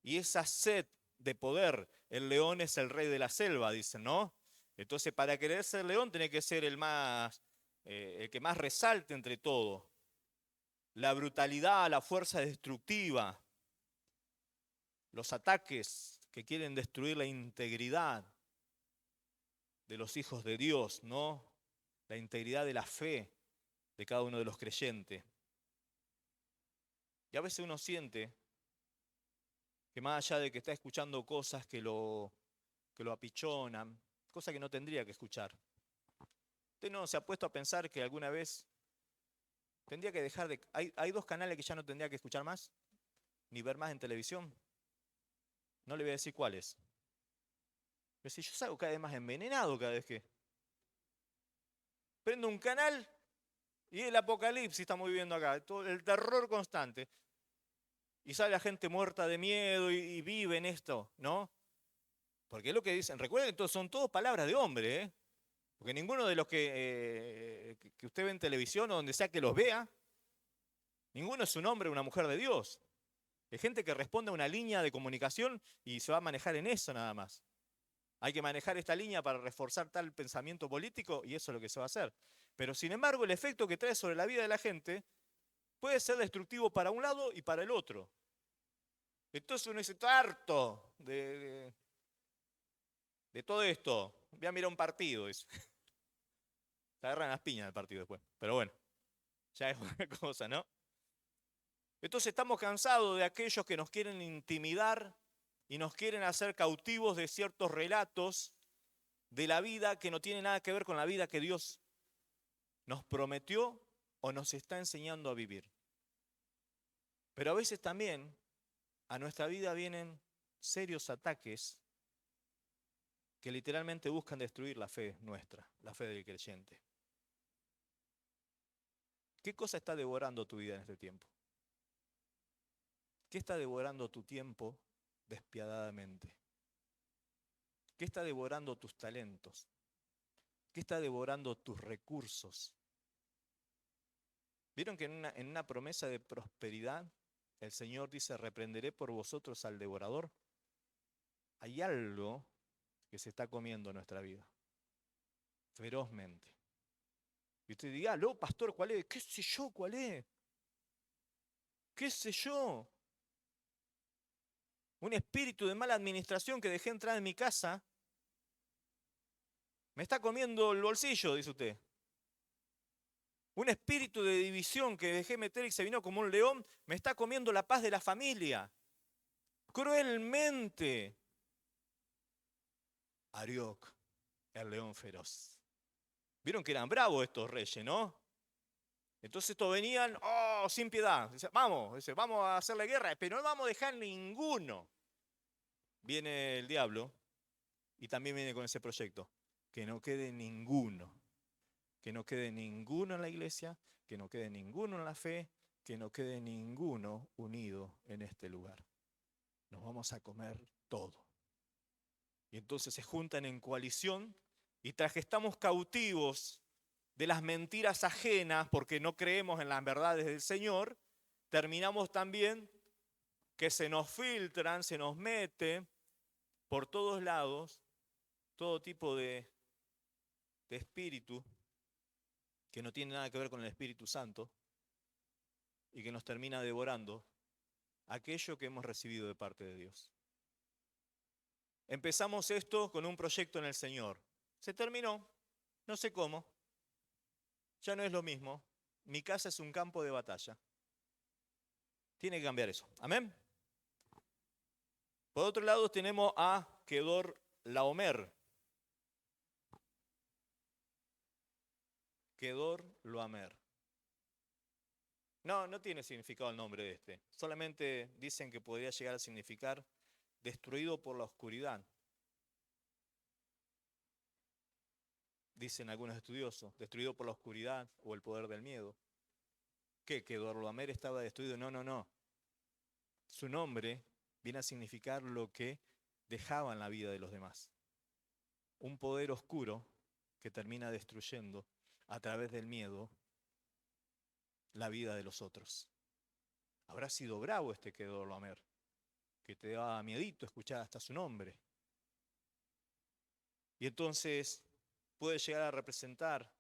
Y esa sed de poder, el león es el rey de la selva, dicen, ¿no? Entonces, para querer ser león, tiene que ser el que más resalte entre todos. La brutalidad, la fuerza destructiva, los ataques que quieren destruir la integridad de los hijos de Dios, ¿no? La integridad de la fe de cada uno de los creyentes. Y a veces uno siente que más allá de que está escuchando cosas que lo apichonan, cosas que no tendría que escuchar. ¿Usted no se ha puesto a pensar que alguna vez tendría que dejar de... Hay dos canales que ya no tendría que escuchar más, ni ver más en televisión? No le voy a decir cuáles. Pero si yo salgo cada vez más envenenado cada vez que... Prendo un canal y el apocalipsis estamos viviendo acá, todo el terror constante. Y sale la gente muerta de miedo y vive en esto, ¿no? Porque es lo que dicen. Recuerden que son todas palabras de hombre, ¿eh? Porque ninguno de los que usted ve en televisión o donde sea que los vea, ninguno es un hombre o una mujer de Dios. Es gente que responde a una línea de comunicación y se va a manejar en eso nada más. Hay que manejar esta línea para reforzar tal pensamiento político y eso es lo que se va a hacer. Pero sin embargo, el efecto que trae sobre la vida de la gente puede ser destructivo para un lado y para el otro. Entonces uno dice, estoy harto de todo esto. Voy a mirar un partido. Dice. Te agarran las piñas del partido después. Pero bueno, ya es otra cosa, ¿no? Entonces estamos cansados de aquellos que nos quieren intimidar y nos quieren hacer cautivos de ciertos relatos de la vida que no tienen nada que ver con la vida que Dios nos prometió o nos está enseñando a vivir. Pero a veces también a nuestra vida vienen serios ataques que literalmente buscan destruir la fe nuestra, la fe del creyente. ¿Qué cosa está devorando tu vida en este tiempo? ¿Qué está devorando tu tiempo despiadadamente? ¿Qué está devorando tus talentos? ¿Qué está devorando tus recursos? ¿Vieron que en una promesa de prosperidad el Señor dice, reprenderé por vosotros al devorador? Hay algo que se está comiendo nuestra vida, ferozmente. Y usted diga, no, pastor, ¿cuál es? ¿Qué sé yo cuál es? ¿Qué sé yo? Un espíritu de mala administración que dejé entrar en mi casa me está comiendo el bolsillo, dice usted. Un espíritu de división que dejé meter y se vino como un león me está comiendo la paz de la familia. Cruelmente. Arioc, el león feroz. Vieron que eran bravos estos reyes, ¿no? Entonces estos venían, sin piedad. Dice, vamos a hacerle guerra, pero no vamos a dejar ninguno. Viene el diablo y también viene con ese proyecto. Que no quede ninguno. Que no quede ninguno en la iglesia, que no quede ninguno en la fe, que no quede ninguno unido en este lugar. Nos vamos a comer todo. Y entonces se juntan en coalición y tras que estamos cautivos de las mentiras ajenas porque no creemos en las verdades del Señor, terminamos también que se nos filtran, se nos mete por todos lados todo tipo de espíritu que no tiene nada que ver con el Espíritu Santo y que nos termina devorando aquello que hemos recibido de parte de Dios. Empezamos esto con un proyecto en el Señor. Se terminó, no sé cómo, ya no es lo mismo. Mi casa es un campo de batalla. Tiene que cambiar eso. Amén. Por otro lado tenemos a Kedor Laomer. Kedor Laomer. No tiene significado el nombre de este. Solamente dicen que podría llegar a significar destruido por la oscuridad. Dicen algunos estudiosos, destruido por la oscuridad o el poder del miedo. ¿Qué? ¿Que Dorloamer estaba destruido? No, no, no. Su nombre viene a significar lo que dejaba en la vida de los demás. Un poder oscuro que termina destruyendo a través del miedo la vida de los otros. Habrá sido bravo este Kedorlaomer, que te daba miedito escuchar hasta su nombre. Y entonces puede llegar a representar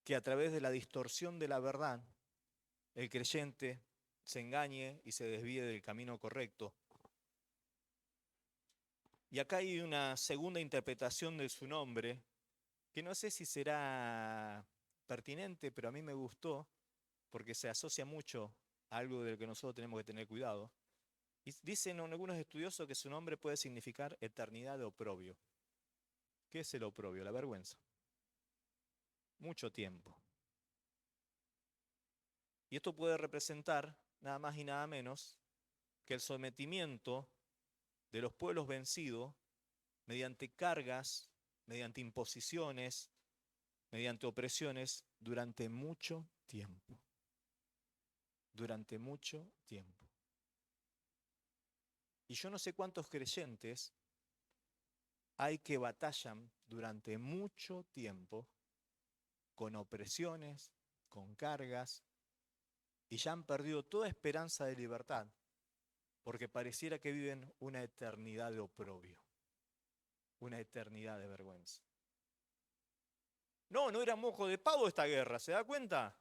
que a través de la distorsión de la verdad, el creyente se engañe y se desvíe del camino correcto. Y acá hay una segunda interpretación de su nombre, que no sé si será pertinente, pero a mí me gustó, porque se asocia mucho a algo de lo que nosotros tenemos que tener cuidado. Y dicen algunos estudiosos que su nombre puede significar eternidad de oprobio. ¿Qué es el oprobio? La vergüenza. Mucho tiempo. Y esto puede representar nada más y nada menos que el sometimiento de los pueblos vencidos mediante cargas, mediante imposiciones, mediante opresiones durante mucho tiempo. Durante mucho tiempo. Y yo no sé cuántos creyentes hay que batallan durante mucho tiempo con opresiones, con cargas, y ya han perdido toda esperanza de libertad, porque pareciera que viven una eternidad de oprobio, una eternidad de vergüenza. No, no era mojo de pavo esta guerra, ¿se da cuenta?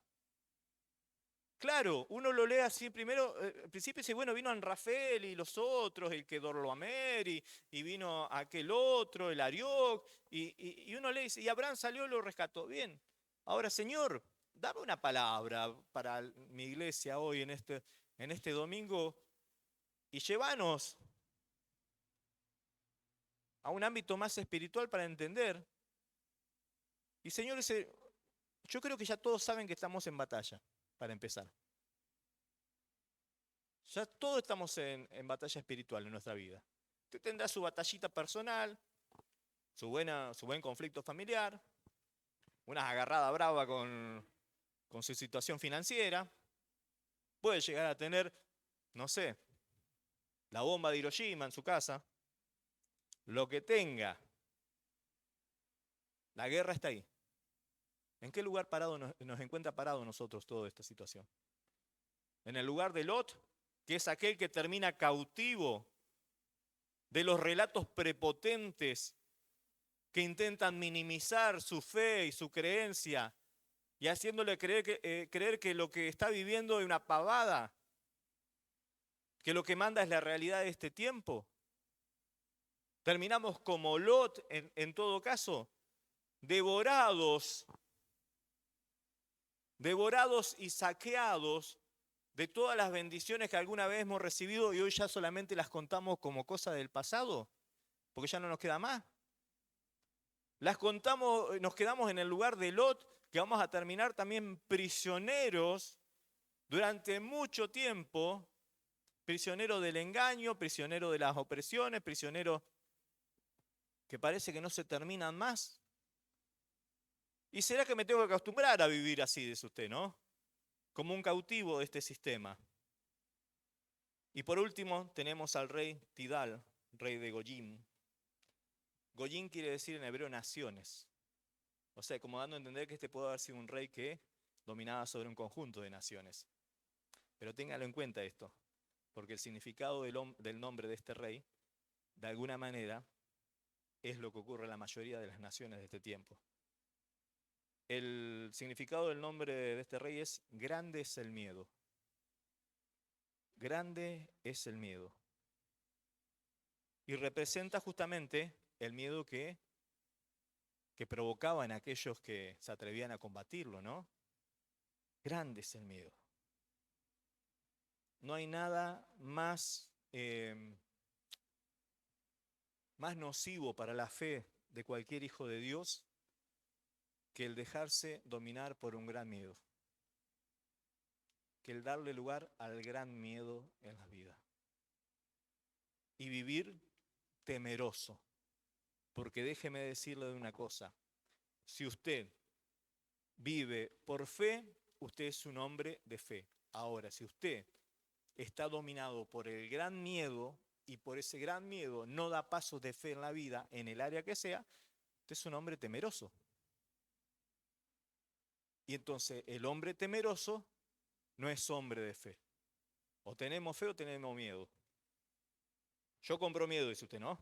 Claro, uno lo lee así primero, al principio dice, bueno, vino Anrafel y los otros, el Kedorlaomer, y vino aquel otro, el Arioc, y uno lee y dice, y Abraham salió y lo rescató. Bien, ahora Señor, dame una palabra para mi iglesia hoy en este domingo, y llévanos a un ámbito más espiritual para entender. Y Señor dice, yo creo que ya todos saben que estamos en batalla, para empezar. Ya todos estamos en batalla espiritual en nuestra vida. Usted tendrá su batallita personal, su buen conflicto familiar, una agarrada brava con su situación financiera. Puede llegar a tener, no sé, la bomba de Hiroshima en su casa. Lo que tenga. La guerra está ahí. ¿En qué lugar parado nos encuentra parado nosotros toda esta situación? En el lugar de Lot, que es aquel que termina cautivo de los relatos prepotentes que intentan minimizar su fe y su creencia y haciéndole creer que lo que está viviendo es una pavada, que lo que manda es la realidad de este tiempo. Terminamos como Lot, en todo caso, devorados y saqueados de todas las bendiciones que alguna vez hemos recibido y hoy ya solamente las contamos como cosas del pasado, porque ya no nos queda más. Las contamos, nos quedamos en el lugar de Lot, que vamos a terminar también prisioneros durante mucho tiempo, prisioneros del engaño, prisioneros de las opresiones, prisioneros que parece que no se terminan más. ¿Y será que me tengo que acostumbrar a vivir así, dice usted, no? Como un cautivo de este sistema. Y por último tenemos al rey Tidal, rey de Goyim. Goyim quiere decir en hebreo naciones. O sea, como dando a entender que este puede haber sido un rey que dominaba sobre un conjunto de naciones. Pero téngalo en cuenta esto, porque el significado del nombre de este rey, de alguna manera, es lo que ocurre en la mayoría de las naciones de este tiempo. El significado del nombre de este rey es grande es el miedo. Grande es el miedo. Y representa justamente el miedo que provocaba en aquellos que se atrevían a combatirlo, ¿no? Grande es el miedo. No hay nada más nocivo para la fe de cualquier hijo de Dios que el dejarse dominar por un gran miedo. que el darle lugar al gran miedo en la vida. Y vivir temeroso. Porque déjeme decirle de una cosa, si usted vive por fe, usted es un hombre de fe. Ahora, si usted está dominado por el gran miedo y por ese gran miedo no da pasos de fe en la vida, en el área que sea, usted es un hombre temeroso. Y entonces el hombre temeroso no es hombre de fe. O tenemos fe o tenemos miedo. Yo compro miedo, dice usted, ¿no?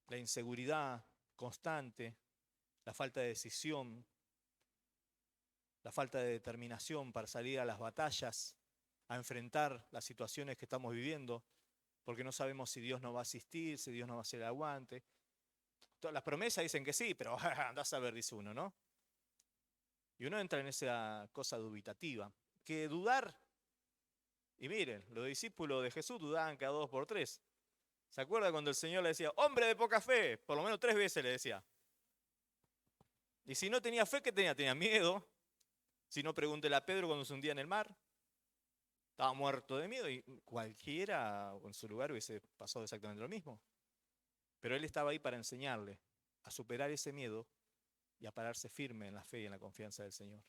La inseguridad constante, la falta de decisión, la falta de determinación para salir a las batallas, a enfrentar las situaciones que estamos viviendo, porque no sabemos si Dios nos va a asistir, si Dios nos va a hacer el aguante. Todas las promesas dicen que sí, pero andás a ver, dice uno, ¿no? Y uno entra en esa cosa dubitativa, que dudar, y miren, los discípulos de Jesús dudaban cada 2 por 3. ¿Se acuerda cuando el Señor le decía, hombre de poca fe? Por lo menos 3 veces le decía. Y si no tenía fe, ¿qué tenía? Tenía miedo. Si no, pregúntele a Pedro cuando se hundía en el mar. Estaba muerto de miedo y cualquiera en su lugar hubiese pasado exactamente lo mismo. Pero él estaba ahí para enseñarle a superar ese miedo y a pararse firme en la fe y en la confianza del Señor.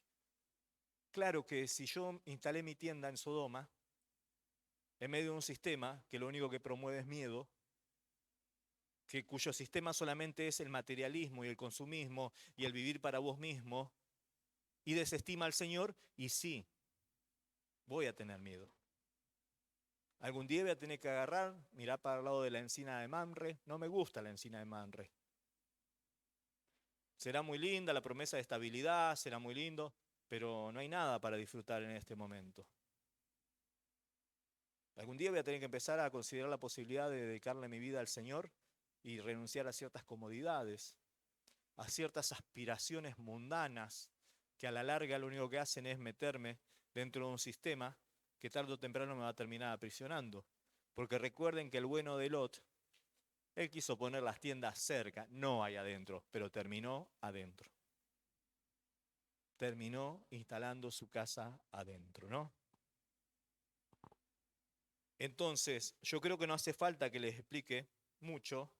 Claro que si yo instalé mi tienda en Sodoma, en medio de un sistema que lo único que promueve es miedo, cuyo sistema solamente es el materialismo y el consumismo y el vivir para vos mismo, y desestima al Señor, y sí, voy a tener miedo. Algún día voy a tener que agarrar, mirar para el lado de la encina de Mamre. No me gusta la encina de Mamre. Será muy linda la promesa de estabilidad, será muy lindo, pero no hay nada para disfrutar en este momento. Algún día voy a tener que empezar a considerar la posibilidad de dedicarle mi vida al Señor y renunciar a ciertas comodidades, a ciertas aspiraciones mundanas que a la larga lo único que hacen es meterme dentro de un sistema que tarde o temprano me va a terminar aprisionando. Porque recuerden que el bueno de Lot, él quiso poner las tiendas cerca, no ahí adentro, pero terminó adentro. Terminó instalando su casa adentro, ¿no? Entonces, yo creo que no hace falta que les explique mucho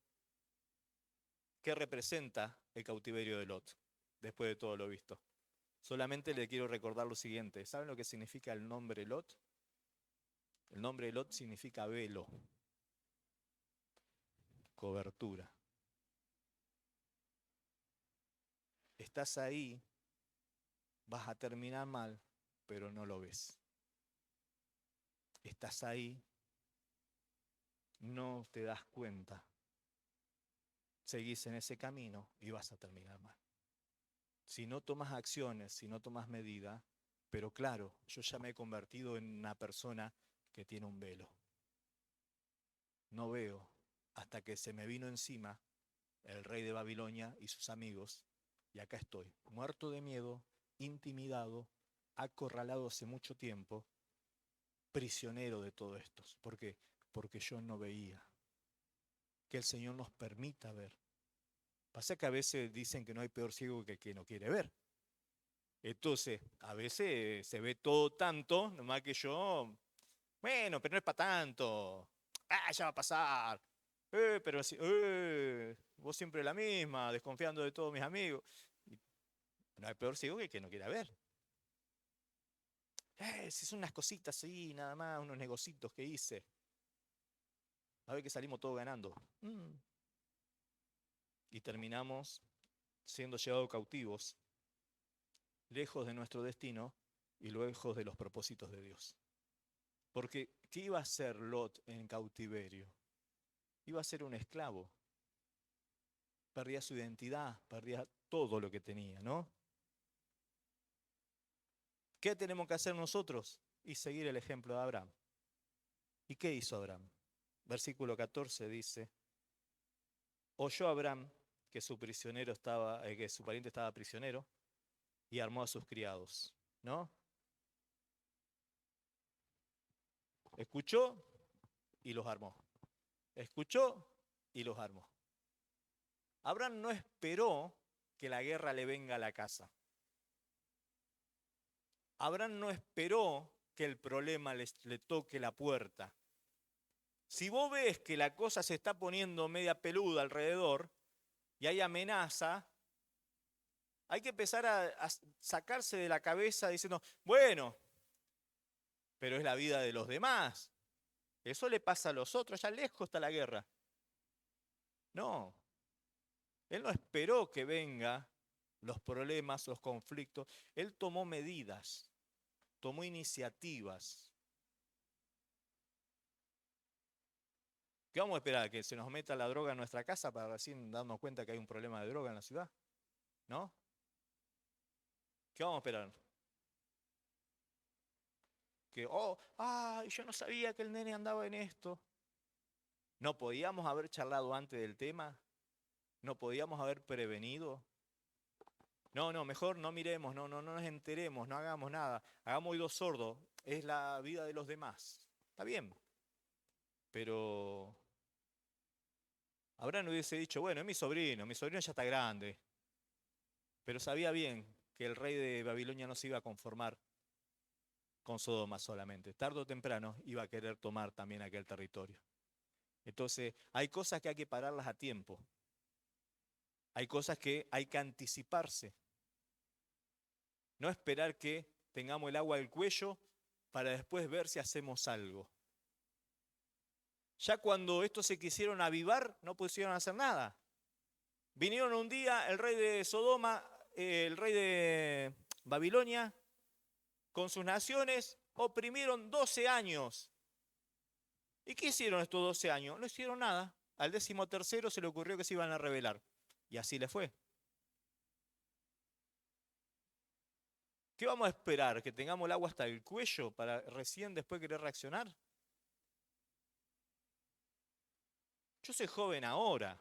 qué representa el cautiverio de Lot, después de todo lo visto. Solamente le quiero recordar lo siguiente. ¿Saben lo que significa el nombre Lot? El nombre Lot significa velo, cobertura. Estás ahí, vas a terminar mal, pero no lo ves. Estás ahí, no te das cuenta. Seguís en ese camino y vas a terminar mal. Si no tomas acciones, si no tomas medidas, pero claro, yo ya me he convertido en una persona que tiene un velo. No veo hasta que se me vino encima el rey de Babilonia y sus amigos, y acá estoy, muerto de miedo, intimidado, acorralado hace mucho tiempo, prisionero de todo esto. ¿Por qué? Porque yo no veía. Que el Señor nos permita ver. Pasa que a veces dicen que no hay peor ciego que el que no quiere ver. Entonces, a veces se ve todo tanto, nomás que yo, bueno, pero no es para tanto. Ah, ya va a pasar. Pero si, vos siempre la misma, desconfiando de todos mis amigos. Y no hay peor ciego que el que no quiera ver. Si son unas cositas ahí, nada más, unos negocitos que hice. A ver que salimos todos ganando. Y terminamos siendo llevados cautivos, lejos de nuestro destino y lejos de los propósitos de Dios. Porque, ¿qué iba a ser Lot en cautiverio? Iba a ser un esclavo. Perdía su identidad, perdía todo lo que tenía, ¿no? ¿Qué tenemos que hacer nosotros? Y seguir el ejemplo de Abraham. ¿Y qué hizo Abraham? Versículo 14 dice, oyó Abraham que su prisionero estaba, que su pariente estaba prisionero, y armó a sus criados, ¿no? Escuchó y los armó. Escuchó y los armó. Abraham no esperó que la guerra le venga a la casa. Abraham no esperó que el problema le toque la puerta. Si vos ves que la cosa se está poniendo media peluda alrededor y hay amenaza, hay que empezar a sacarse de la cabeza diciendo, bueno, pero es la vida de los demás. Eso le pasa a los otros, allá lejos está la guerra. No, él no esperó que vengan los problemas, los conflictos. Él tomó medidas, tomó iniciativas. ¿Qué vamos a esperar? ¿Que se nos meta la droga en nuestra casa para recién darnos cuenta que hay un problema de droga en la ciudad? ¿No? ¿Qué vamos a esperar? Que, yo no sabía que el nene andaba en esto. ¿No podíamos haber charlado antes del tema? ¿No podíamos haber prevenido? No, mejor no miremos, no nos enteremos, no hagamos nada. Hagamos oídos sordos. Es la vida de los demás. Está bien. Pero Abraham hubiese dicho, bueno, es mi sobrino ya está grande. Pero sabía bien que el rey de Babilonia no se iba a conformar con Sodoma solamente. Tarde o temprano iba a querer tomar también aquel territorio. Entonces, hay cosas que hay que pararlas a tiempo. Hay cosas que hay que anticiparse. No esperar que tengamos el agua del cuello para después ver si hacemos algo. Ya cuando estos se quisieron avivar, no pudieron hacer nada. Vinieron un día el rey de Sodoma, el rey de Babilonia, con sus naciones, oprimieron 12 años. ¿Y qué hicieron estos 12 años? No hicieron nada. Al 13º se le ocurrió que se iban a rebelar. Y así le fue. ¿Qué vamos a esperar? ¿Que tengamos el agua hasta el cuello para recién después querer reaccionar? Yo soy joven ahora.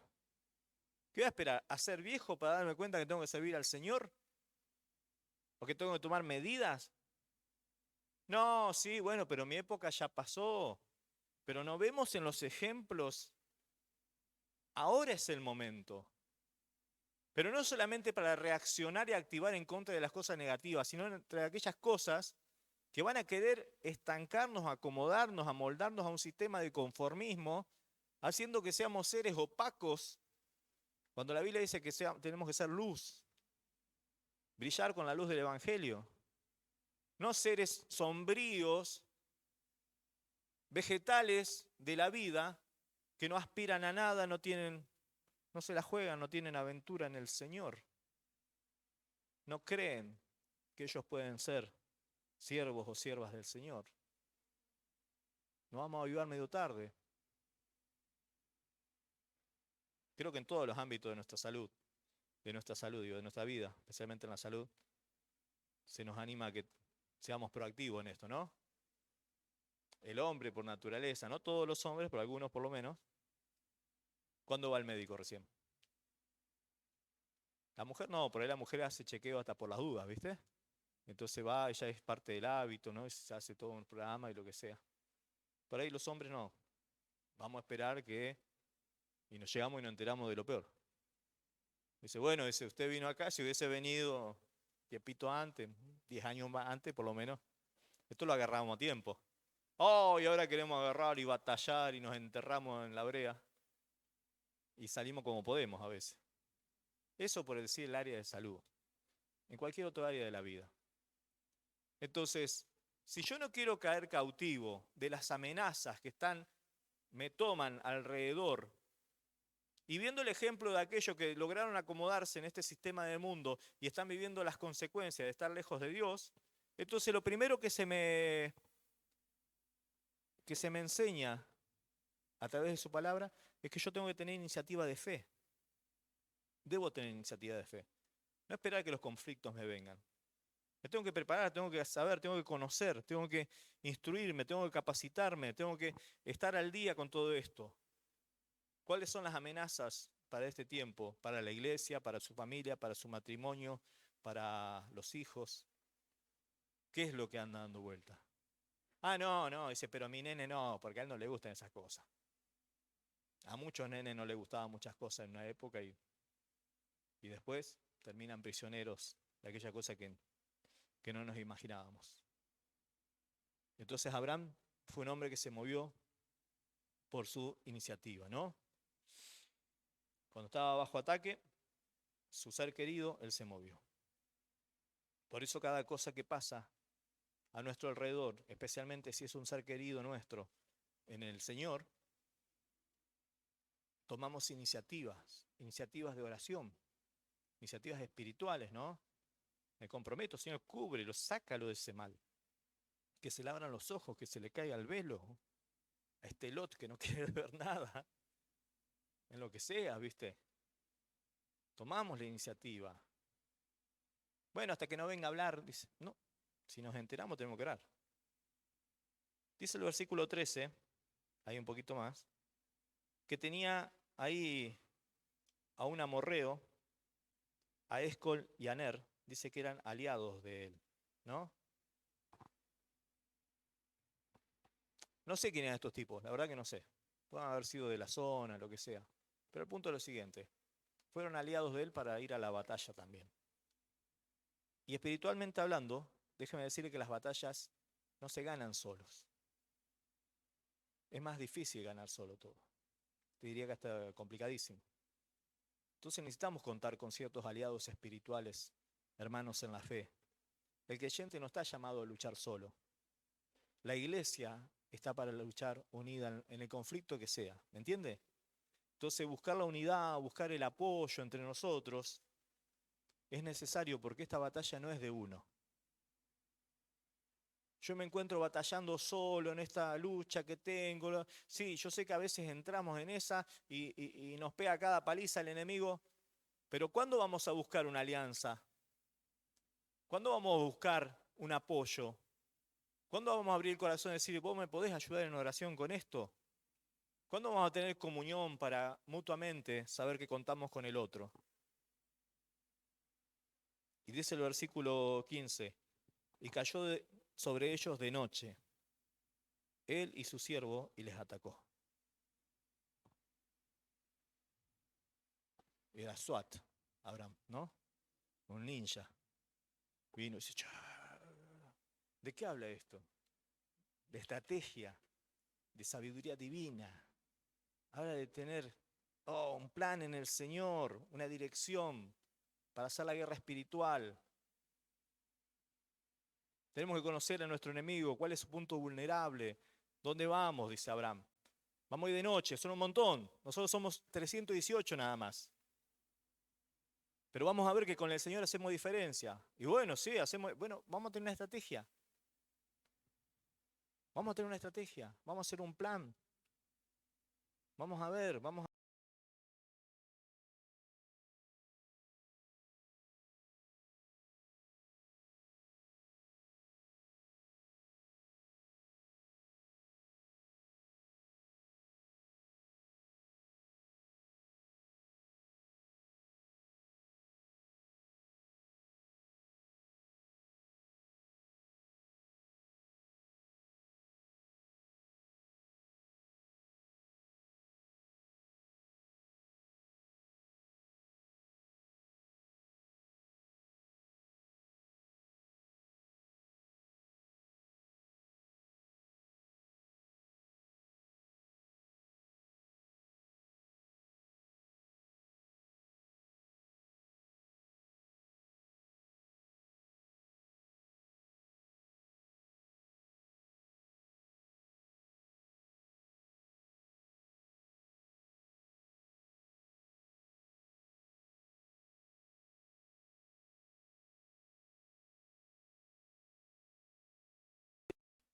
¿Qué voy a esperar? ¿A ser viejo para darme cuenta que tengo que servir al Señor? ¿O que tengo que tomar medidas? No, sí, bueno, pero mi época ya pasó. Pero no vemos en los ejemplos. Ahora es el momento. Pero no solamente para reaccionar y activar en contra de las cosas negativas, sino entre aquellas cosas que van a querer estancarnos, acomodarnos, amoldarnos a un sistema de conformismo, haciendo que seamos seres opacos, cuando la Biblia dice que tenemos que ser luz, brillar con la luz del Evangelio, no seres sombríos, vegetales de la vida, que no aspiran a nada, no se la juegan, no tienen aventura en el Señor. No creen que ellos pueden ser siervos o siervas del Señor. Nos vamos a avivar medio tarde. Creo que en todos los ámbitos de nuestra salud, de nuestra vida, especialmente en la salud, se nos anima a que seamos proactivos en esto, ¿no? El hombre por naturaleza, no todos los hombres, pero algunos por lo menos, ¿cuándo va al médico recién? La mujer no, por ahí la mujer hace chequeo hasta por las dudas, ¿viste? Entonces va, ella es parte del hábito, ¿no? Se hace todo un programa y lo que sea. Por ahí los hombres no. Vamos a esperar y nos llegamos y nos enteramos de lo peor. Dice, bueno, usted vino acá, si hubiese venido tiempito antes, 10 años más antes por lo menos, esto lo agarramos a tiempo. Y ahora queremos agarrar y batallar y nos enterramos en la brea y salimos como podemos a veces. Eso por decir el área de salud. En cualquier otro área de la vida. Entonces, si yo no quiero caer cautivo de las amenazas que me toman alrededor, y viendo el ejemplo de aquellos que lograron acomodarse en este sistema del mundo y están viviendo las consecuencias de estar lejos de Dios, entonces lo primero que se me enseña a través de su palabra es que yo tengo que tener iniciativa de fe. Debo tener iniciativa de fe. No esperar que los conflictos me vengan. Me tengo que preparar, tengo que saber, tengo que conocer, tengo que instruirme, tengo que capacitarme, tengo que estar al día con todo esto. ¿Cuáles son las amenazas para este tiempo? Para la iglesia, para su familia, para su matrimonio, para los hijos. ¿Qué es lo que anda dando vuelta? No, dice, pero a mi nene no, porque a él no le gustan esas cosas. A muchos nenes no les gustaban muchas cosas en una época y después terminan prisioneros de aquella cosa que que no nos imaginábamos. Entonces Abraham fue un hombre que se movió por su iniciativa, ¿no? Cuando estaba bajo ataque, su ser querido, él se movió. Por eso cada cosa que pasa a nuestro alrededor, especialmente si es un ser querido nuestro en el Señor, tomamos iniciativas de oración, iniciativas espirituales, ¿no? Me comprometo, Señor, cúbrelo, sácalo de ese mal. Que se le abran los ojos, que se le caiga el velo. A este Lot que no quiere ver nada, en lo que sea, ¿viste? Tomamos la iniciativa. Bueno, hasta que no venga a hablar, dice, no, si nos enteramos tenemos que orar. Dice el versículo 13, hay un poquito más, que tenía ahí a un amorreo, a Escol y a Ner, dice que eran aliados de él, ¿no? No sé quién eran estos tipos, la verdad que no sé. Pueden haber sido de la zona, lo que sea. Pero el punto es lo siguiente, fueron aliados de él para ir a la batalla también. Y espiritualmente hablando, déjeme decirle que las batallas no se ganan solos. Es más difícil ganar solo todo. Te diría que está complicadísimo. Entonces necesitamos contar con ciertos aliados espirituales, hermanos en la fe. El creyente no está llamado a luchar solo. La iglesia está para luchar unida en el conflicto que sea. ¿Me entiende? Entonces buscar la unidad, buscar el apoyo entre nosotros es necesario porque esta batalla no es de uno. Yo me encuentro batallando solo en esta lucha que tengo. Sí, yo sé que a veces entramos en esa y nos pega cada paliza el enemigo, pero ¿cuándo vamos a buscar una alianza? ¿Cuándo vamos a buscar un apoyo? ¿Cuándo vamos a abrir el corazón y decir, vos me podés ayudar en oración con esto? ¿Cuándo vamos a tener comunión para mutuamente saber que contamos con el otro? Y dice el versículo 15, y cayó sobre ellos de noche, él y su siervo, y les atacó. Era SWAT, Abraham, ¿no? Un ninja. Vino y dice, ¿de qué habla esto? De estrategia, de sabiduría divina. Habla de tener un plan en el Señor, una dirección para hacer la guerra espiritual. Tenemos que conocer a nuestro enemigo, cuál es su punto vulnerable. ¿Dónde vamos? Dice Abraham. Vamos hoy de noche, son un montón. Nosotros somos 318 nada más. Pero vamos a ver que con el Señor hacemos diferencia. Y bueno, sí, vamos a tener una estrategia. Vamos a tener una estrategia, vamos a hacer un plan. Vamos a ver, vamos a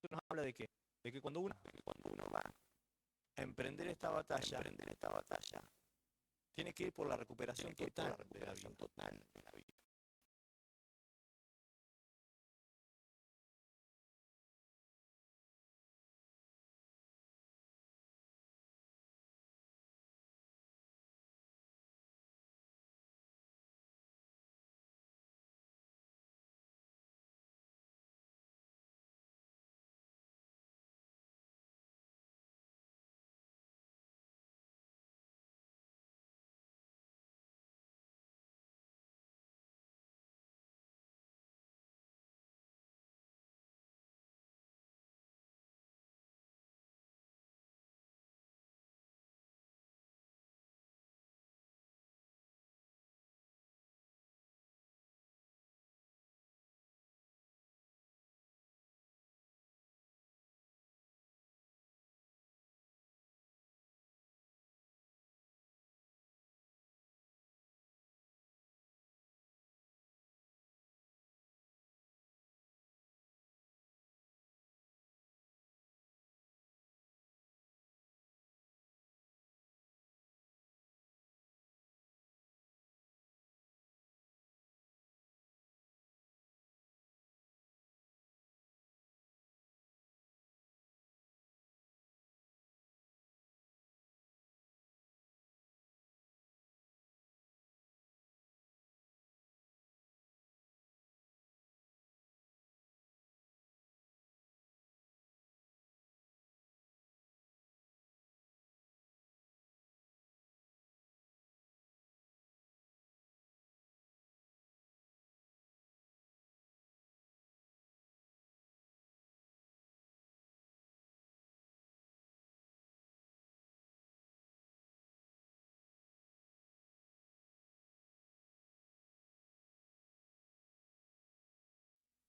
esto nos habla de qué? De que cuando uno va a emprender esta batalla, tiene que ir por la recuperación total de la vida.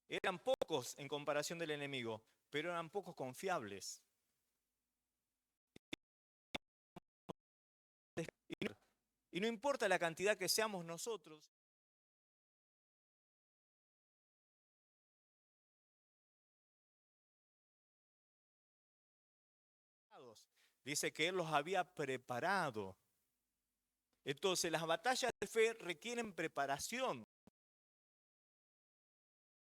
Eran pocos en comparación del enemigo, pero eran pocos confiables. Y no importa la cantidad que seamos nosotros, dice que Él los había preparado. Entonces, las batallas de fe requieren preparación.